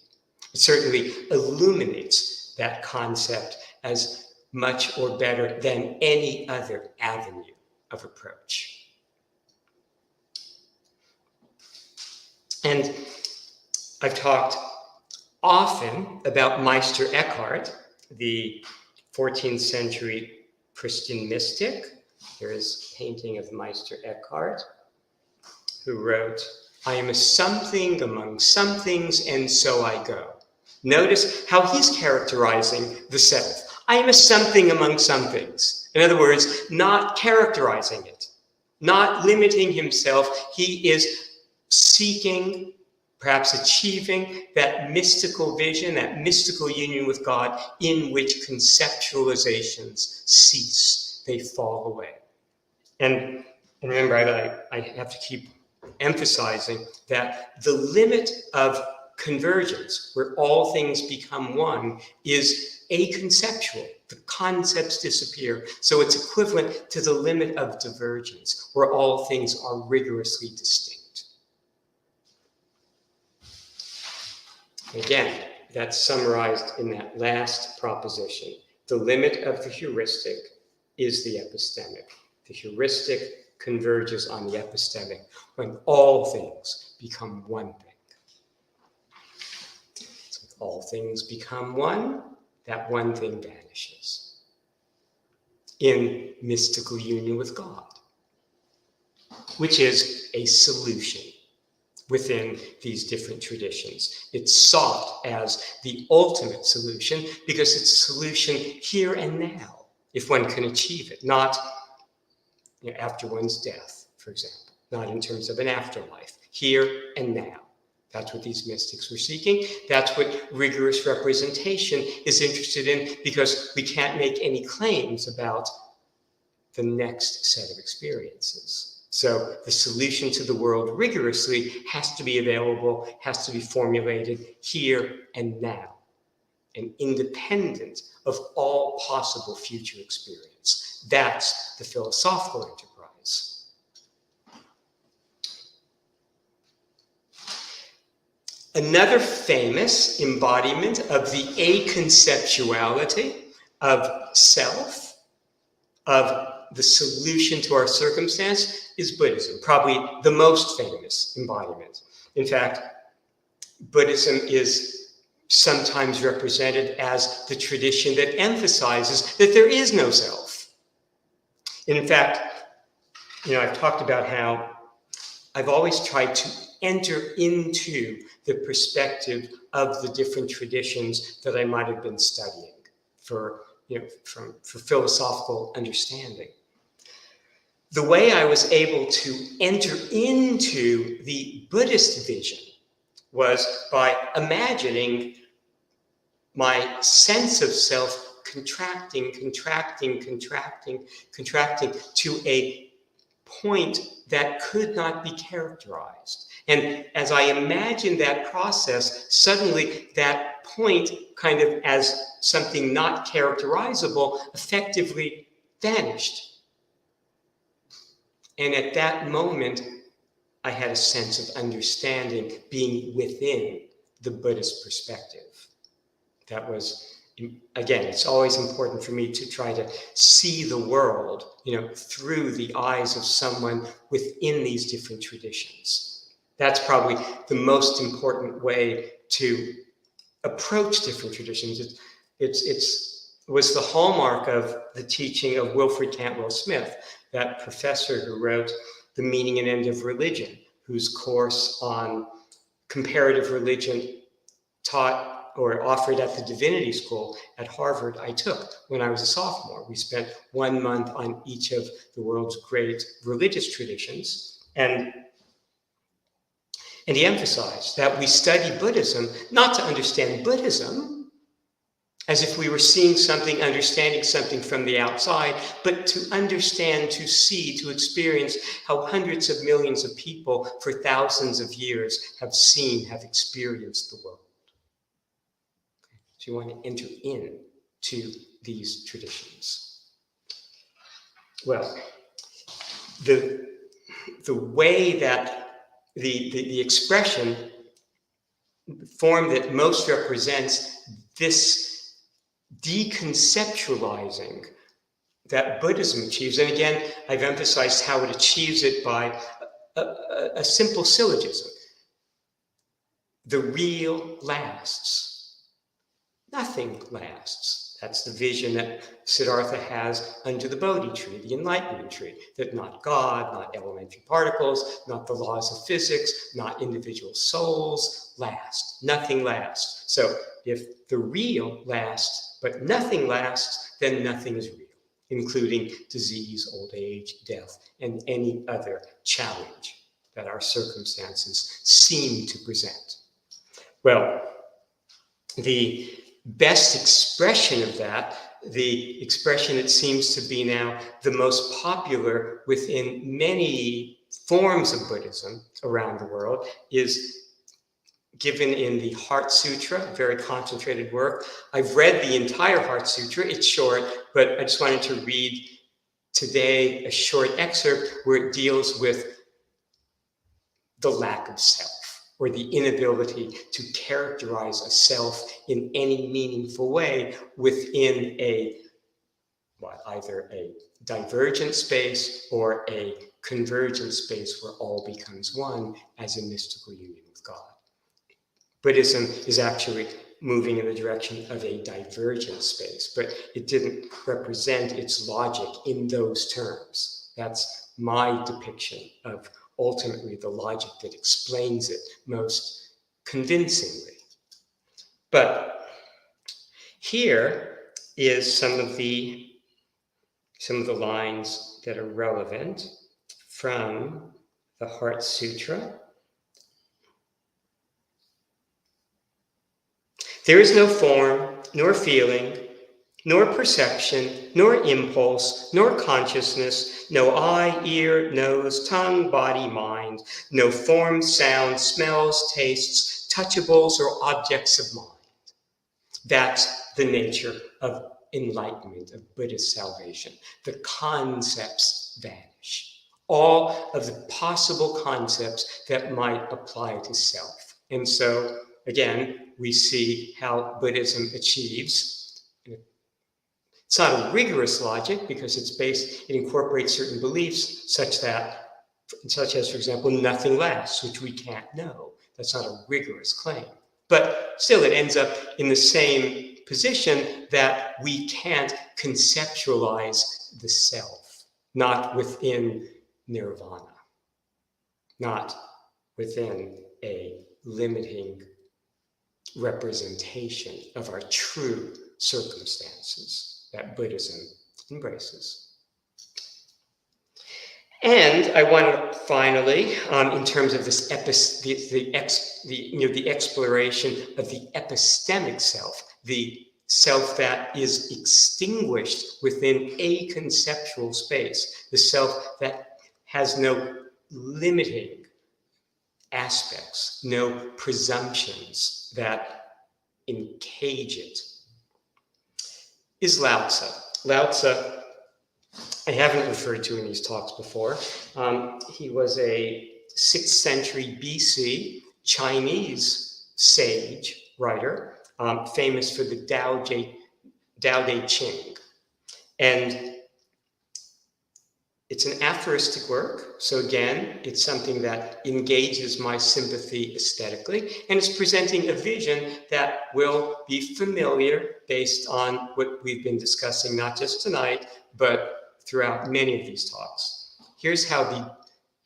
It certainly illuminates that concept as much or better than any other avenue of approach. And I've talked often about Meister Eckhart, the 14th century Christian mystic. Here is a painting of Meister Eckhart, who wrote, "I am a something among somethings, and so I go." Notice how he's characterizing the self. I am a something among somethings. In other words, not characterizing it, not limiting himself. He is seeking, perhaps achieving, that mystical vision, that mystical union with God in which conceptualizations cease, they fall away. And remember, I have to keep emphasizing that the limit of convergence, where all things become one, is aconceptual. The concepts disappear. So it's equivalent to the limit of divergence, where all things are rigorously distinct. Again, that's summarized in that last proposition. The limit of the heuristic is the epistemic. The heuristic converges on the epistemic when all things become one thing. So if all things become one, that one thing vanishes in mystical union with God, which is a solution within these different traditions. It's sought as the ultimate solution because it's a solution here and now, if one can achieve it, not after one's death, for example, not in terms of an afterlife, here and now. That's what these mystics were seeking. That's what rigorous representation is interested in, because we can't make any claims about the next set of experiences. So the solution to the world rigorously has to be available, has to be formulated here and now, and independent of all possible future experience. That's the philosophical enterprise. Another famous embodiment of the aconceptuality of self, of the solution to our circumstance, is Buddhism, probably the most famous embodiment. In fact, Buddhism is sometimes represented as the tradition that emphasizes that there is no self. And in fact, I've talked about how I've always tried to enter into the perspective of the different traditions that I might have been studying for philosophical understanding. The way I was able to enter into the Buddhist vision was by imagining my sense of self contracting to a point that could not be characterized. And as I imagined that process, suddenly that point, kind of as something not characterizable, effectively vanished. And at that moment, I had a sense of understanding, being within the Buddhist perspective. That was, again, it's always important for me to try to see the world, through the eyes of someone within these different traditions. That's probably the most important way to approach different traditions. It was the hallmark of the teaching of Wilfred Cantwell Smith, that professor who wrote The Meaning and End of Religion, whose course on comparative religion taught or offered at the divinity school at Harvard I took when I was a sophomore. We spent 1 month on each of the world's great religious traditions. And he emphasized that we study Buddhism not to understand Buddhism, as if we were seeing something, understanding something from the outside, but to understand, to see, to experience how hundreds of millions of people for thousands of years have seen, have experienced the world. So you want to enter into these traditions. Well, the way that the expression, the form that most represents this deconceptualizing that Buddhism achieves, and again, I've emphasized how it achieves it by a simple syllogism. The real lasts. Nothing lasts. That's the vision that Siddhartha has under the Bodhi tree, the enlightenment tree, that not God, not elementary particles, not the laws of physics, not individual souls last. Nothing lasts. So if the real lasts, but nothing lasts, then nothing is real, including disease, old age, death, and any other challenge that our circumstances seem to present. Well, the best expression of that, the expression that seems to be now the most popular within many forms of Buddhism around the world, is given in the Heart Sutra, a very concentrated work. I've read the entire Heart Sutra. It's short, but I just wanted to read today a short excerpt where it deals with the lack of self, or the inability to characterize a self in any meaningful way within either a divergent space or a convergent space where all becomes one as a mystical union with God. Buddhism is actually moving in the direction of a divergent space, but it didn't represent its logic in those terms. That's my depiction of ultimately the logic that explains it most convincingly. But here is some of the lines that are relevant from the Heart Sutra. There is no form, nor feeling, nor perception, nor impulse, nor consciousness, no eye, ear, nose, tongue, body, mind, no form, sound, smells, tastes, touchables, or objects of mind. That's the nature of enlightenment, of Buddhist salvation. The concepts vanish. All of the possible concepts that might apply to self. And so, again, we see how Buddhism achieves. It's not a rigorous logic because it incorporates certain beliefs such as, for example, nothing lasts, which we can't know. That's not a rigorous claim. But still, it ends up in the same position that we can't conceptualize the self, not within nirvana, not within a limiting representation of our true circumstances that Buddhism embraces. And I want to finally, in terms of this the exploration of the epistemic self, the self that is extinguished within a conceptual space, the self that has no limiting aspects, no presumptions that encage it, is Lao Tzu. Lao Tzu, I haven't referred to in these talks before. He was a 6th century BC Chinese sage writer, famous for the Tao Te Ching. And it's an aphoristic work, so again, it's something that engages my sympathy aesthetically, and it's presenting a vision that will be familiar based on what we've been discussing, not just tonight, but throughout many of these talks. Here's how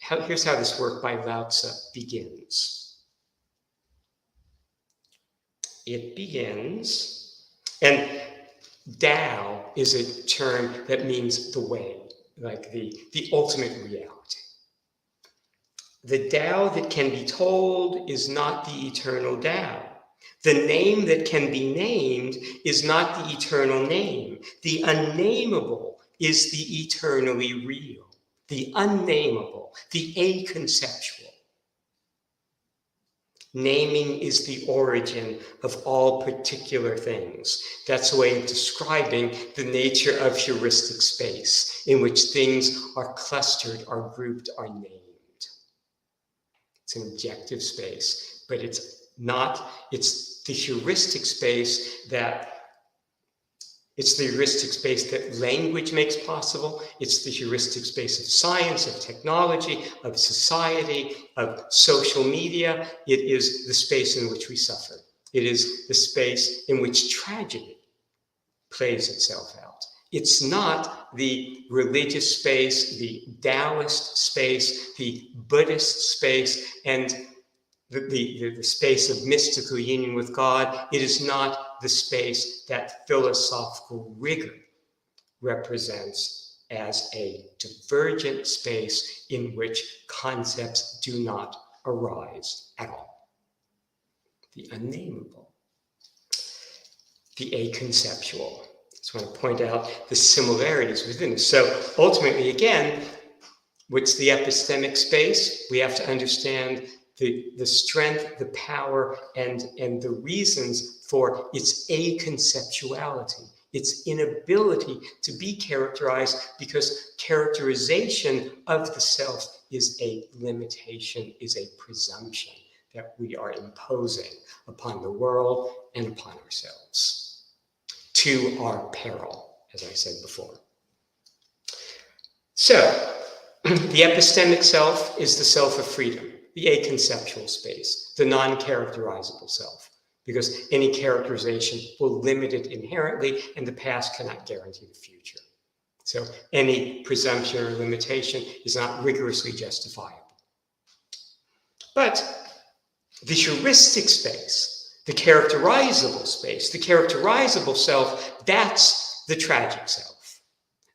Here's how this work by Lao Tzu begins. It begins, and Tao is a term that means the way, like the ultimate reality. The Tao that can be told is not the eternal Tao. The name that can be named is not the eternal name. The unnameable is the eternally real. The unnameable, the aconceptual. Naming is the origin of all particular things. That's a way of describing the nature of heuristic space, in which things are clustered, are grouped, are named. It's an objective space, but it's the heuristic space that language makes possible. It's the heuristic space of science, of technology, of society, of social media. It is the space in which we suffer. It is the space in which tragedy plays itself out. It's not the religious space, the Taoist space, the Buddhist space, and the space of mystical union with God. It is not the space that philosophical rigor represents as a divergent space in which concepts do not arise at all. The unnameable, the aconceptual. I just want to point out the similarities within it. So ultimately, again, what's the epistemic space? We have to understand the strength, the power, and the reasons for its aconceptuality, its inability to be characterized, because characterization of the self is a limitation, is a presumption that we are imposing upon the world and upon ourselves, to our peril, as I said before. So, the epistemic self is the self of freedom, the aconceptual space, the non-characterizable self, because any characterization will limit it inherently, and the past cannot guarantee the future. So any presumption or limitation is not rigorously justifiable. But the heuristic space, the characterizable space, the characterizable self, that's the tragic self.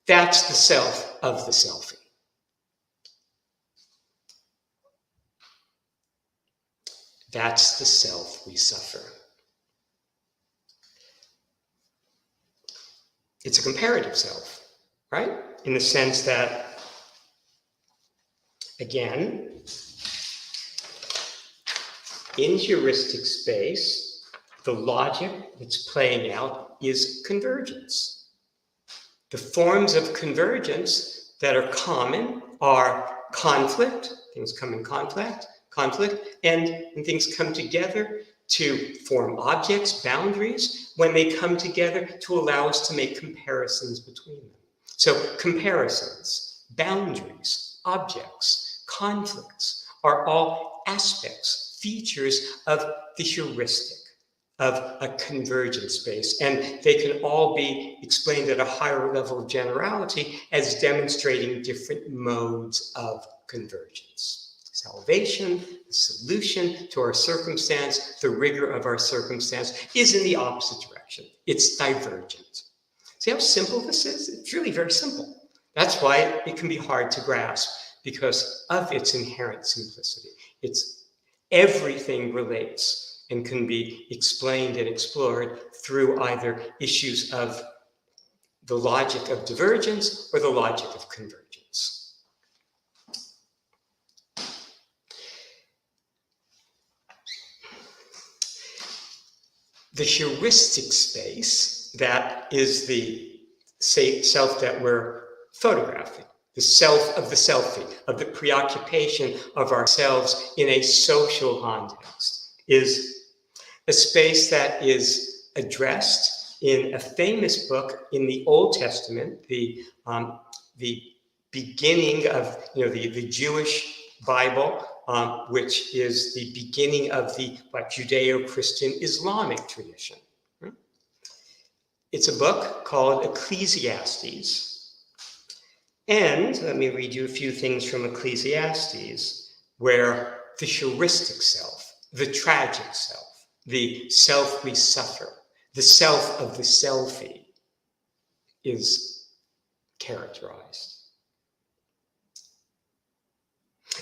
That's the self of the selfie. That's the self we suffer. It's a comparative self, right? In the sense that, again, in heuristic space, the logic that's playing out is convergence. The forms of convergence that are common are conflict, things come in conflict, and things come together to form objects, boundaries, when they come together to allow us to make comparisons between them. So comparisons, boundaries, objects, conflicts are all aspects, features of the heuristic, of a convergent space. And they can all be explained at a higher level of generality as demonstrating different modes of convergence. Salvation, the solution to our circumstance, the rigor of our circumstance is in the opposite direction. It's divergent. See how simple this is? It's really very simple. That's why it can be hard to grasp, because of its inherent simplicity. It's everything relates and can be explained and explored through either issues of the logic of divergence or the logic of convergence. The heuristic space, that is the self that we're photographing, the self of the selfie, of the preoccupation of ourselves in a social context, is a space that is addressed in a famous book in the Old Testament, the beginning of the Jewish Bible, which is the beginning of the Judeo-Christian Islamic tradition. It's a book called Ecclesiastes. And let me read you a few things from Ecclesiastes, where the heuristic self, the tragic self, the self we suffer, the self of the selfie is characterized.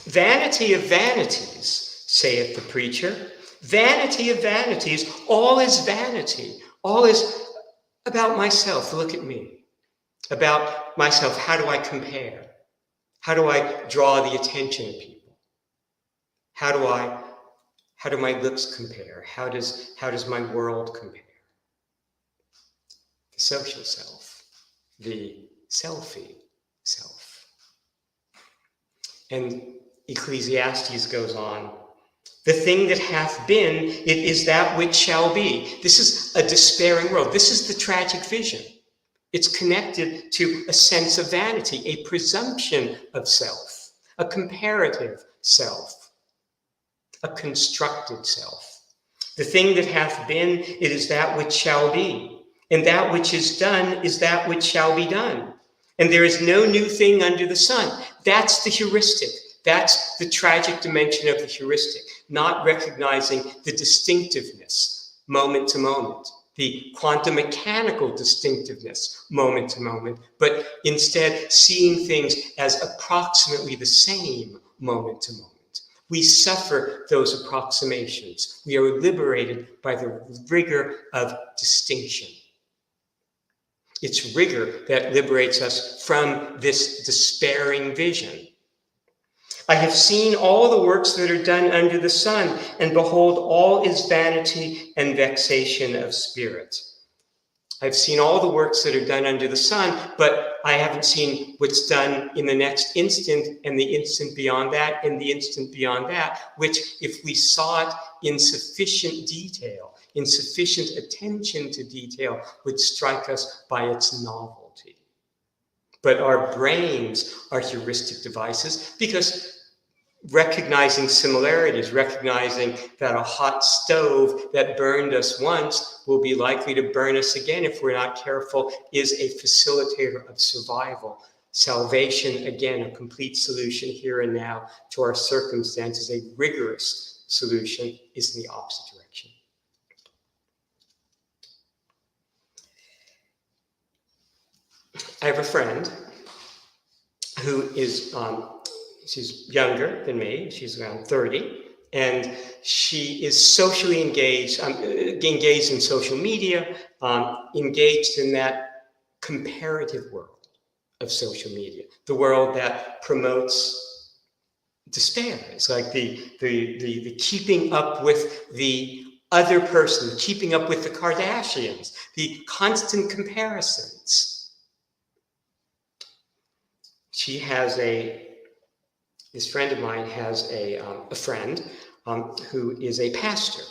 Vanity of vanities, saith the preacher. Vanity of vanities, all is vanity. All is about myself. Look at me. About myself. How do I compare? How do I draw the attention of people? How do my looks compare? How does my world compare? The social self, the selfie self. And Ecclesiastes goes on, the thing that hath been, it is that which shall be. This is a despairing world. This is the tragic vision. It's connected to a sense of vanity, a presumption of self, a comparative self, a constructed self. The thing that hath been, it is that which shall be. And that which is done is that which shall be done. And there is no new thing under the sun. That's the heuristic. That's the tragic dimension of the heuristic, not recognizing the distinctiveness moment to moment, the quantum mechanical distinctiveness moment to moment, but instead seeing things as approximately the same moment to moment. We suffer those approximations. We are liberated by the rigor of distinction. It's rigor that liberates us from this despairing vision. I have seen all the works that are done under the sun, and behold, all is vanity and vexation of spirit. I've seen all the works that are done under the sun, but I haven't seen what's done in the next instant, and the instant beyond that, and the instant beyond that, which, if we saw it in sufficient detail, in sufficient attention to detail, would strike us by its novelty. But our brains are heuristic devices because recognizing similarities, recognizing that a hot stove that burned us once will be likely to burn us again if we're not careful, is a facilitator of survival. Salvation, again, a complete solution here and now to our circumstances, a rigorous solution, is in the opposite direction. I have a friend who is she's younger than me. She's around 30, and she is socially engaged, engaged in social media, engaged in that comparative world of social media, the world that promotes despair. It's like the keeping up with the other person, keeping up with the Kardashians, the constant comparisons. She has this friend of mine has a friend who is a pastor.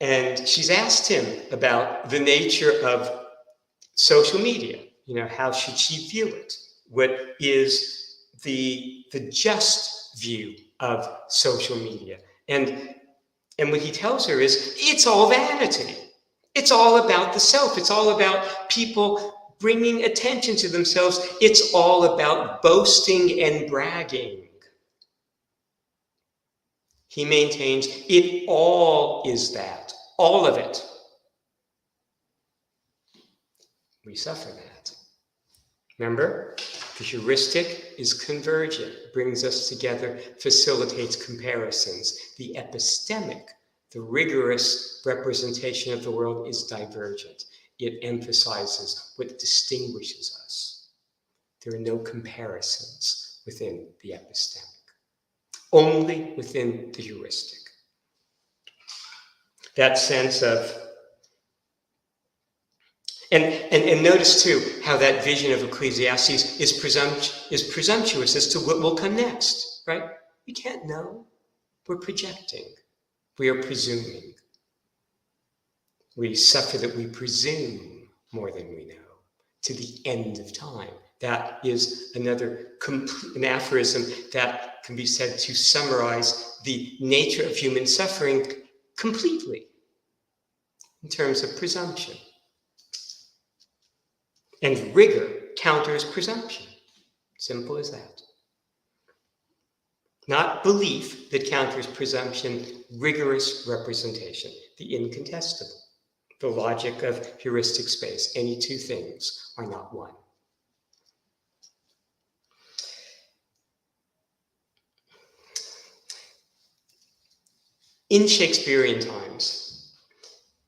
And she's asked him about the nature of social media. You know, how should she view it? What is the just view of social media? And what he tells her is, it's all vanity. It's all about the self. It's all about people bringing attention to themselves. It's all about boasting and bragging. He maintains it all is that, all of it. We suffer that. Remember, the heuristic is convergent, brings us together, facilitates comparisons. The epistemic, the rigorous representation of the world, is divergent. It emphasizes what distinguishes us. There are no comparisons within the epistemic. Only within the heuristic. That sense of, and notice too how that vision of Ecclesiastes is presumptuous as to what will come next, right? We can't know. We're projecting. We are presuming. We suffer that we presume more than we know to the end of time. That is another an aphorism that can be said to summarize the nature of human suffering completely in terms of presumption. And rigor counters presumption. Simple as that. Not belief that counters presumption, rigorous representation, the incontestable, the logic of heuristic space. Any two things are not one. In Shakespearean times,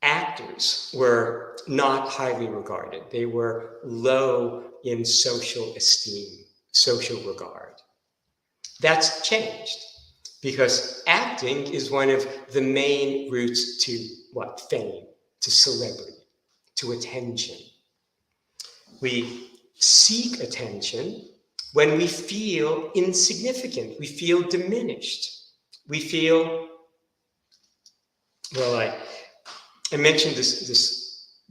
actors were not highly regarded. They were low in social esteem, social regard. That's changed because acting is one of the main routes to what? Fame, to celebrity, to attention. We seek attention when we feel insignificant, we feel diminished, we feel, well, I mentioned the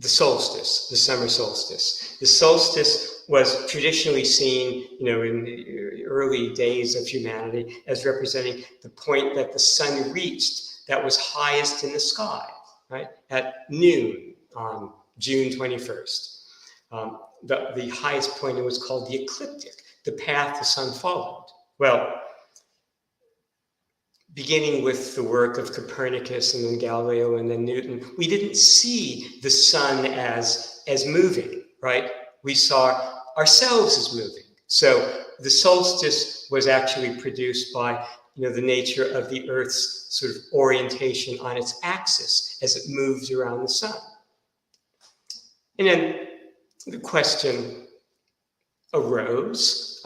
solstice, the summer solstice. The solstice was traditionally seen, in the early days of humanity as representing the point that the sun reached that was highest in the sky, right? At noon on June 21st. The highest point, it was called the ecliptic, the path the sun followed. Well, beginning with the work of Copernicus and then Galileo and then Newton, we didn't see the sun as moving, right? We saw ourselves as moving. So the solstice was actually produced by the nature of the Earth's sort of orientation on its axis as it moves around the sun. And then the question arose,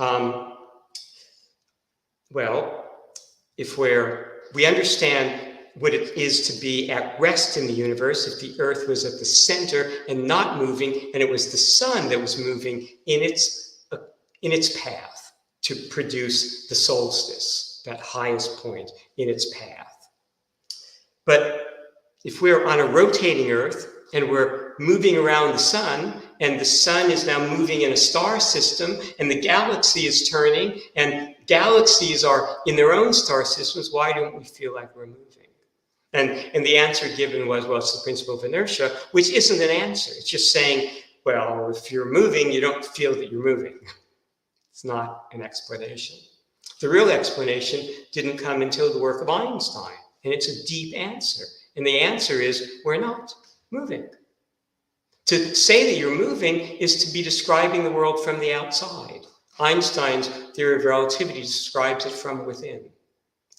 if we understand what it is to be at rest in the universe, if the Earth was at the center and not moving, and it was the sun that was moving in its path to produce the solstice, that highest point in its path. But if we're on a rotating Earth and we're moving around the sun, and the sun is now moving in a star system, and the galaxy is turning, and galaxies are in their own star systems, why don't we feel like we're moving? And the answer given was, well, it's the principle of inertia, which isn't an answer. It's just saying, well, if you're moving, you don't feel that you're moving. It's not an explanation. The real explanation didn't come until the work of Einstein, and it's a deep answer. And the answer is, we're not moving. To say that you're moving is to be describing the world from the outside. Einstein's theory of relativity describes it from within.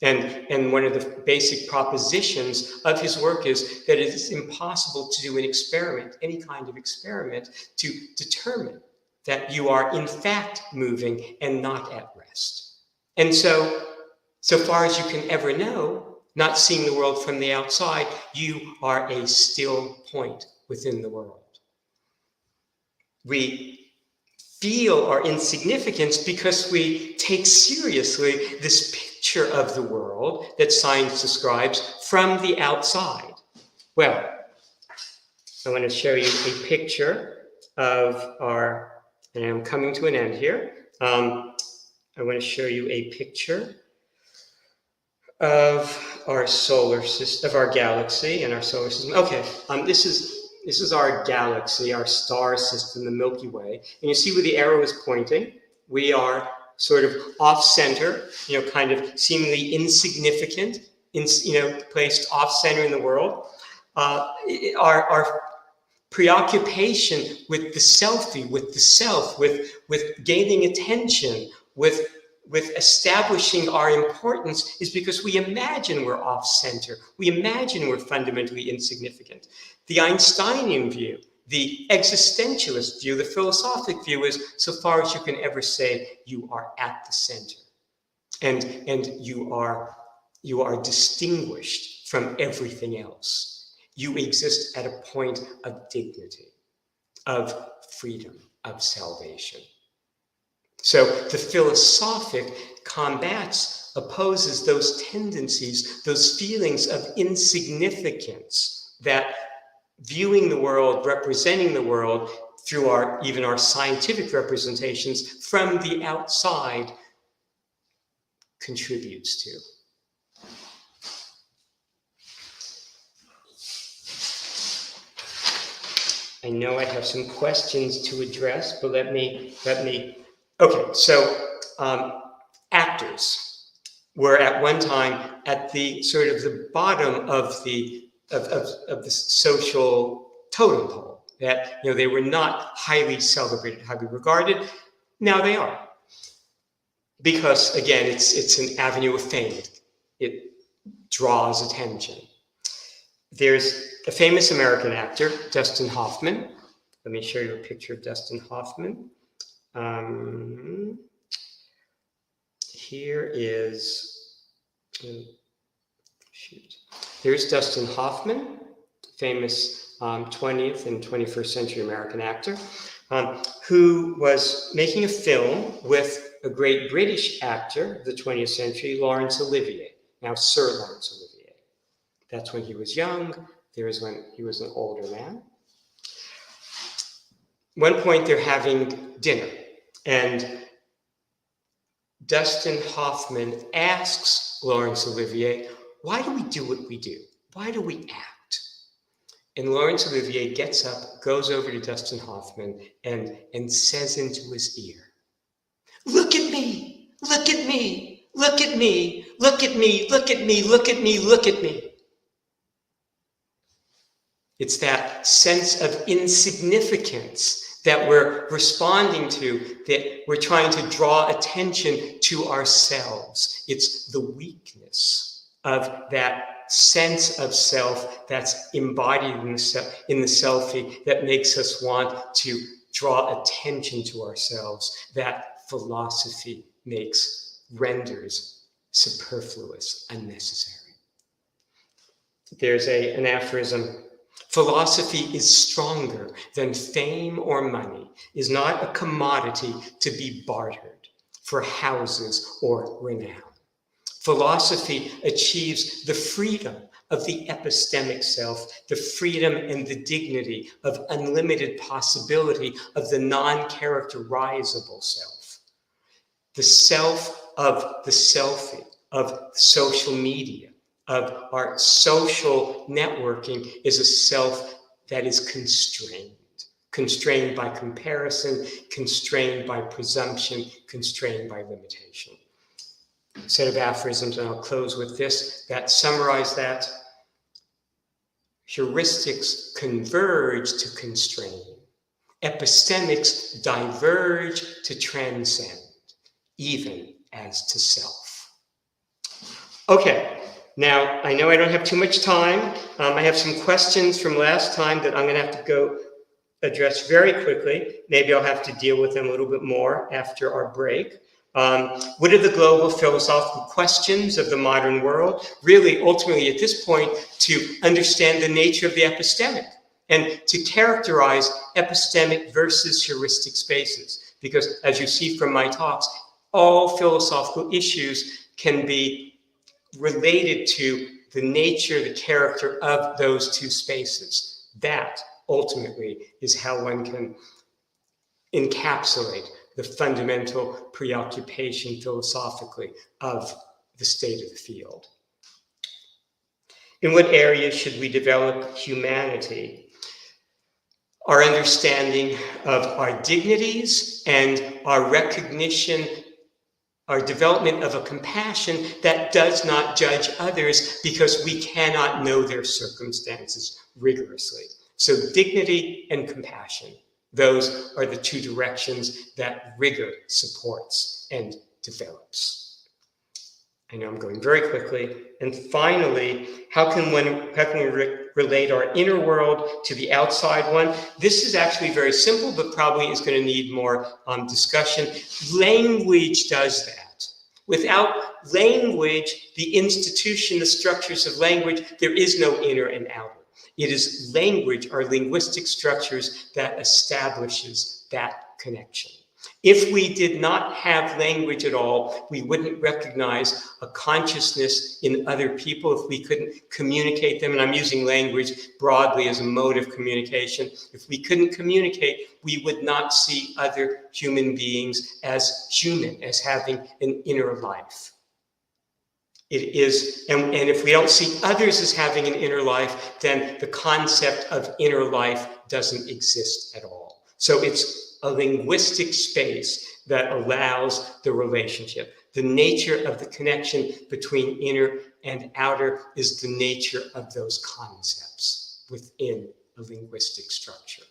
And one of the basic propositions of his work is that it is impossible to do an experiment, any kind of experiment, to determine that you are in fact moving and not at rest. And so far as you can ever know, not seeing the world from the outside, you are a still point within the world. We feel our insignificance because we take seriously this picture of the world that science describes from the outside. Well, I want to show you a picture of and I'm coming to an end here. I want to show you a picture of our solar system, of our galaxy and our solar system. Okay, this is our galaxy, our star system, the Milky Way. And you see where the arrow is pointing. We are sort of off-center, kind of seemingly insignificant, placed off-center in the world. Our preoccupation with the selfie, with the self, with gaining attention, with establishing our importance is because we imagine we're off-center. We imagine we're fundamentally insignificant. The Einsteinian view, the existentialist view, the philosophic view is so far as you can ever say you are at the center. And you are distinguished from everything else. You exist at a point of dignity, of freedom, of salvation. So the philosophic opposes those tendencies, those feelings of insignificance that viewing the world, representing the world through even our scientific representations from the outside contributes to. I know I have some questions to address, but let me Okay, so actors were at one time at the sort of the bottom of the social totem pole. That they were not highly celebrated, highly regarded. Now they are, because again, it's an avenue of fame. It draws attention. There's a famous American actor, Dustin Hoffman. Let me show you a picture of Dustin Hoffman. Here is, Here's Dustin Hoffman, famous 20th and 21st century American actor, who was making a film with a great British actor of the 20th century, Laurence Olivier, now Sir Laurence Olivier. That's when he was young. There is when he was an older man. One point they're having dinner, and Dustin Hoffman asks Laurence Olivier, why do we do what we do? Why do we act? And Laurence Olivier gets up, goes over to Dustin Hoffman, and says into his ear, look at me, look at me, look at me, look at me, look at me, look at me, look at me. It's that sense of insignificance that we're responding to, that we're trying to draw attention to ourselves. It's the weakness of that sense of self that's embodied in the selfie that makes us want to draw attention to ourselves, that philosophy renders superfluous, unnecessary. There's an aphorism: philosophy is stronger than fame or money, is not a commodity to be bartered for houses or renown. Philosophy achieves the freedom of the epistemic self, the freedom and the dignity of unlimited possibility of the non-characterizable self. The self of the selfie, of social media, of our social networking is a self that is constrained by comparison, constrained by presumption, constrained by limitation. A set of aphorisms, and I'll close with this, that summarize that. Heuristics converge to constrain. Epistemics diverge to transcend, even as to self. Okay. Now, I know I don't have too much time. I have some questions from last time that I'm going to have to go address very quickly. Maybe I'll have to deal with them a little bit more after our break. What are the global philosophical questions of the modern world? Really, ultimately, at this point, to understand the nature of the epistemic and to characterize epistemic versus heuristic spaces. Because as you see from my talks, all philosophical issues can be related to the nature, the character of those two spaces. That, ultimately, is how one can encapsulate the fundamental preoccupation philosophically of the state of the field. In what areas should we develop humanity? Our understanding of our dignities and our recognition, our development of a compassion that does not judge others because we cannot know their circumstances rigorously. So dignity and compassion, those are the two directions that rigor supports and develops. I know I'm going very quickly. And finally, how can we relate our inner world to the outside one? This is actually very simple, but probably is going to need more discussion. Language does that. Without language, the institution, the structures of language, there is no inner and outer. It is language, our linguistic structures, that establishes that connection. If we did not have language at all, we wouldn't recognize a consciousness in other people if we couldn't communicate them. And I'm using language broadly as a mode of communication. If we couldn't communicate, we would not see other human beings as human, as having an inner life. It is, and if we don't see others as having an inner life, then the concept of inner life doesn't exist at all. So it's a linguistic space that allows the relationship. The nature of the connection between inner and outer is the nature of those concepts within a linguistic structure.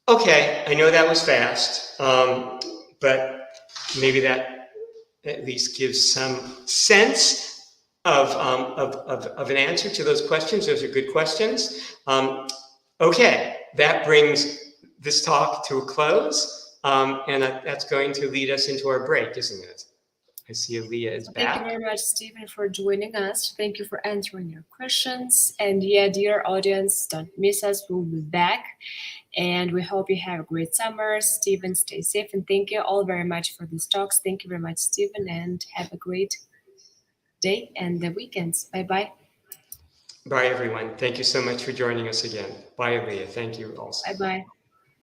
Okay, I know that was fast, but maybe that at least gives some sense of an answer to those questions. Those are good questions. Okay, that brings this talk to a close, and that's going to lead us into our break, isn't it? I see Aaliyah is back. Thank you very much, Stephen, for joining us. Thank you for answering your questions. And yeah, dear audience, don't miss us. We'll be back. And we hope you have a great summer. Stephen, stay safe. And thank you all very much for these talks. Thank you very much, Stephen, and have a great day and the weekends. Bye-bye. Bye, everyone. Thank you so much for joining us again. Bye, Aaliyah. Thank you also. Bye-bye.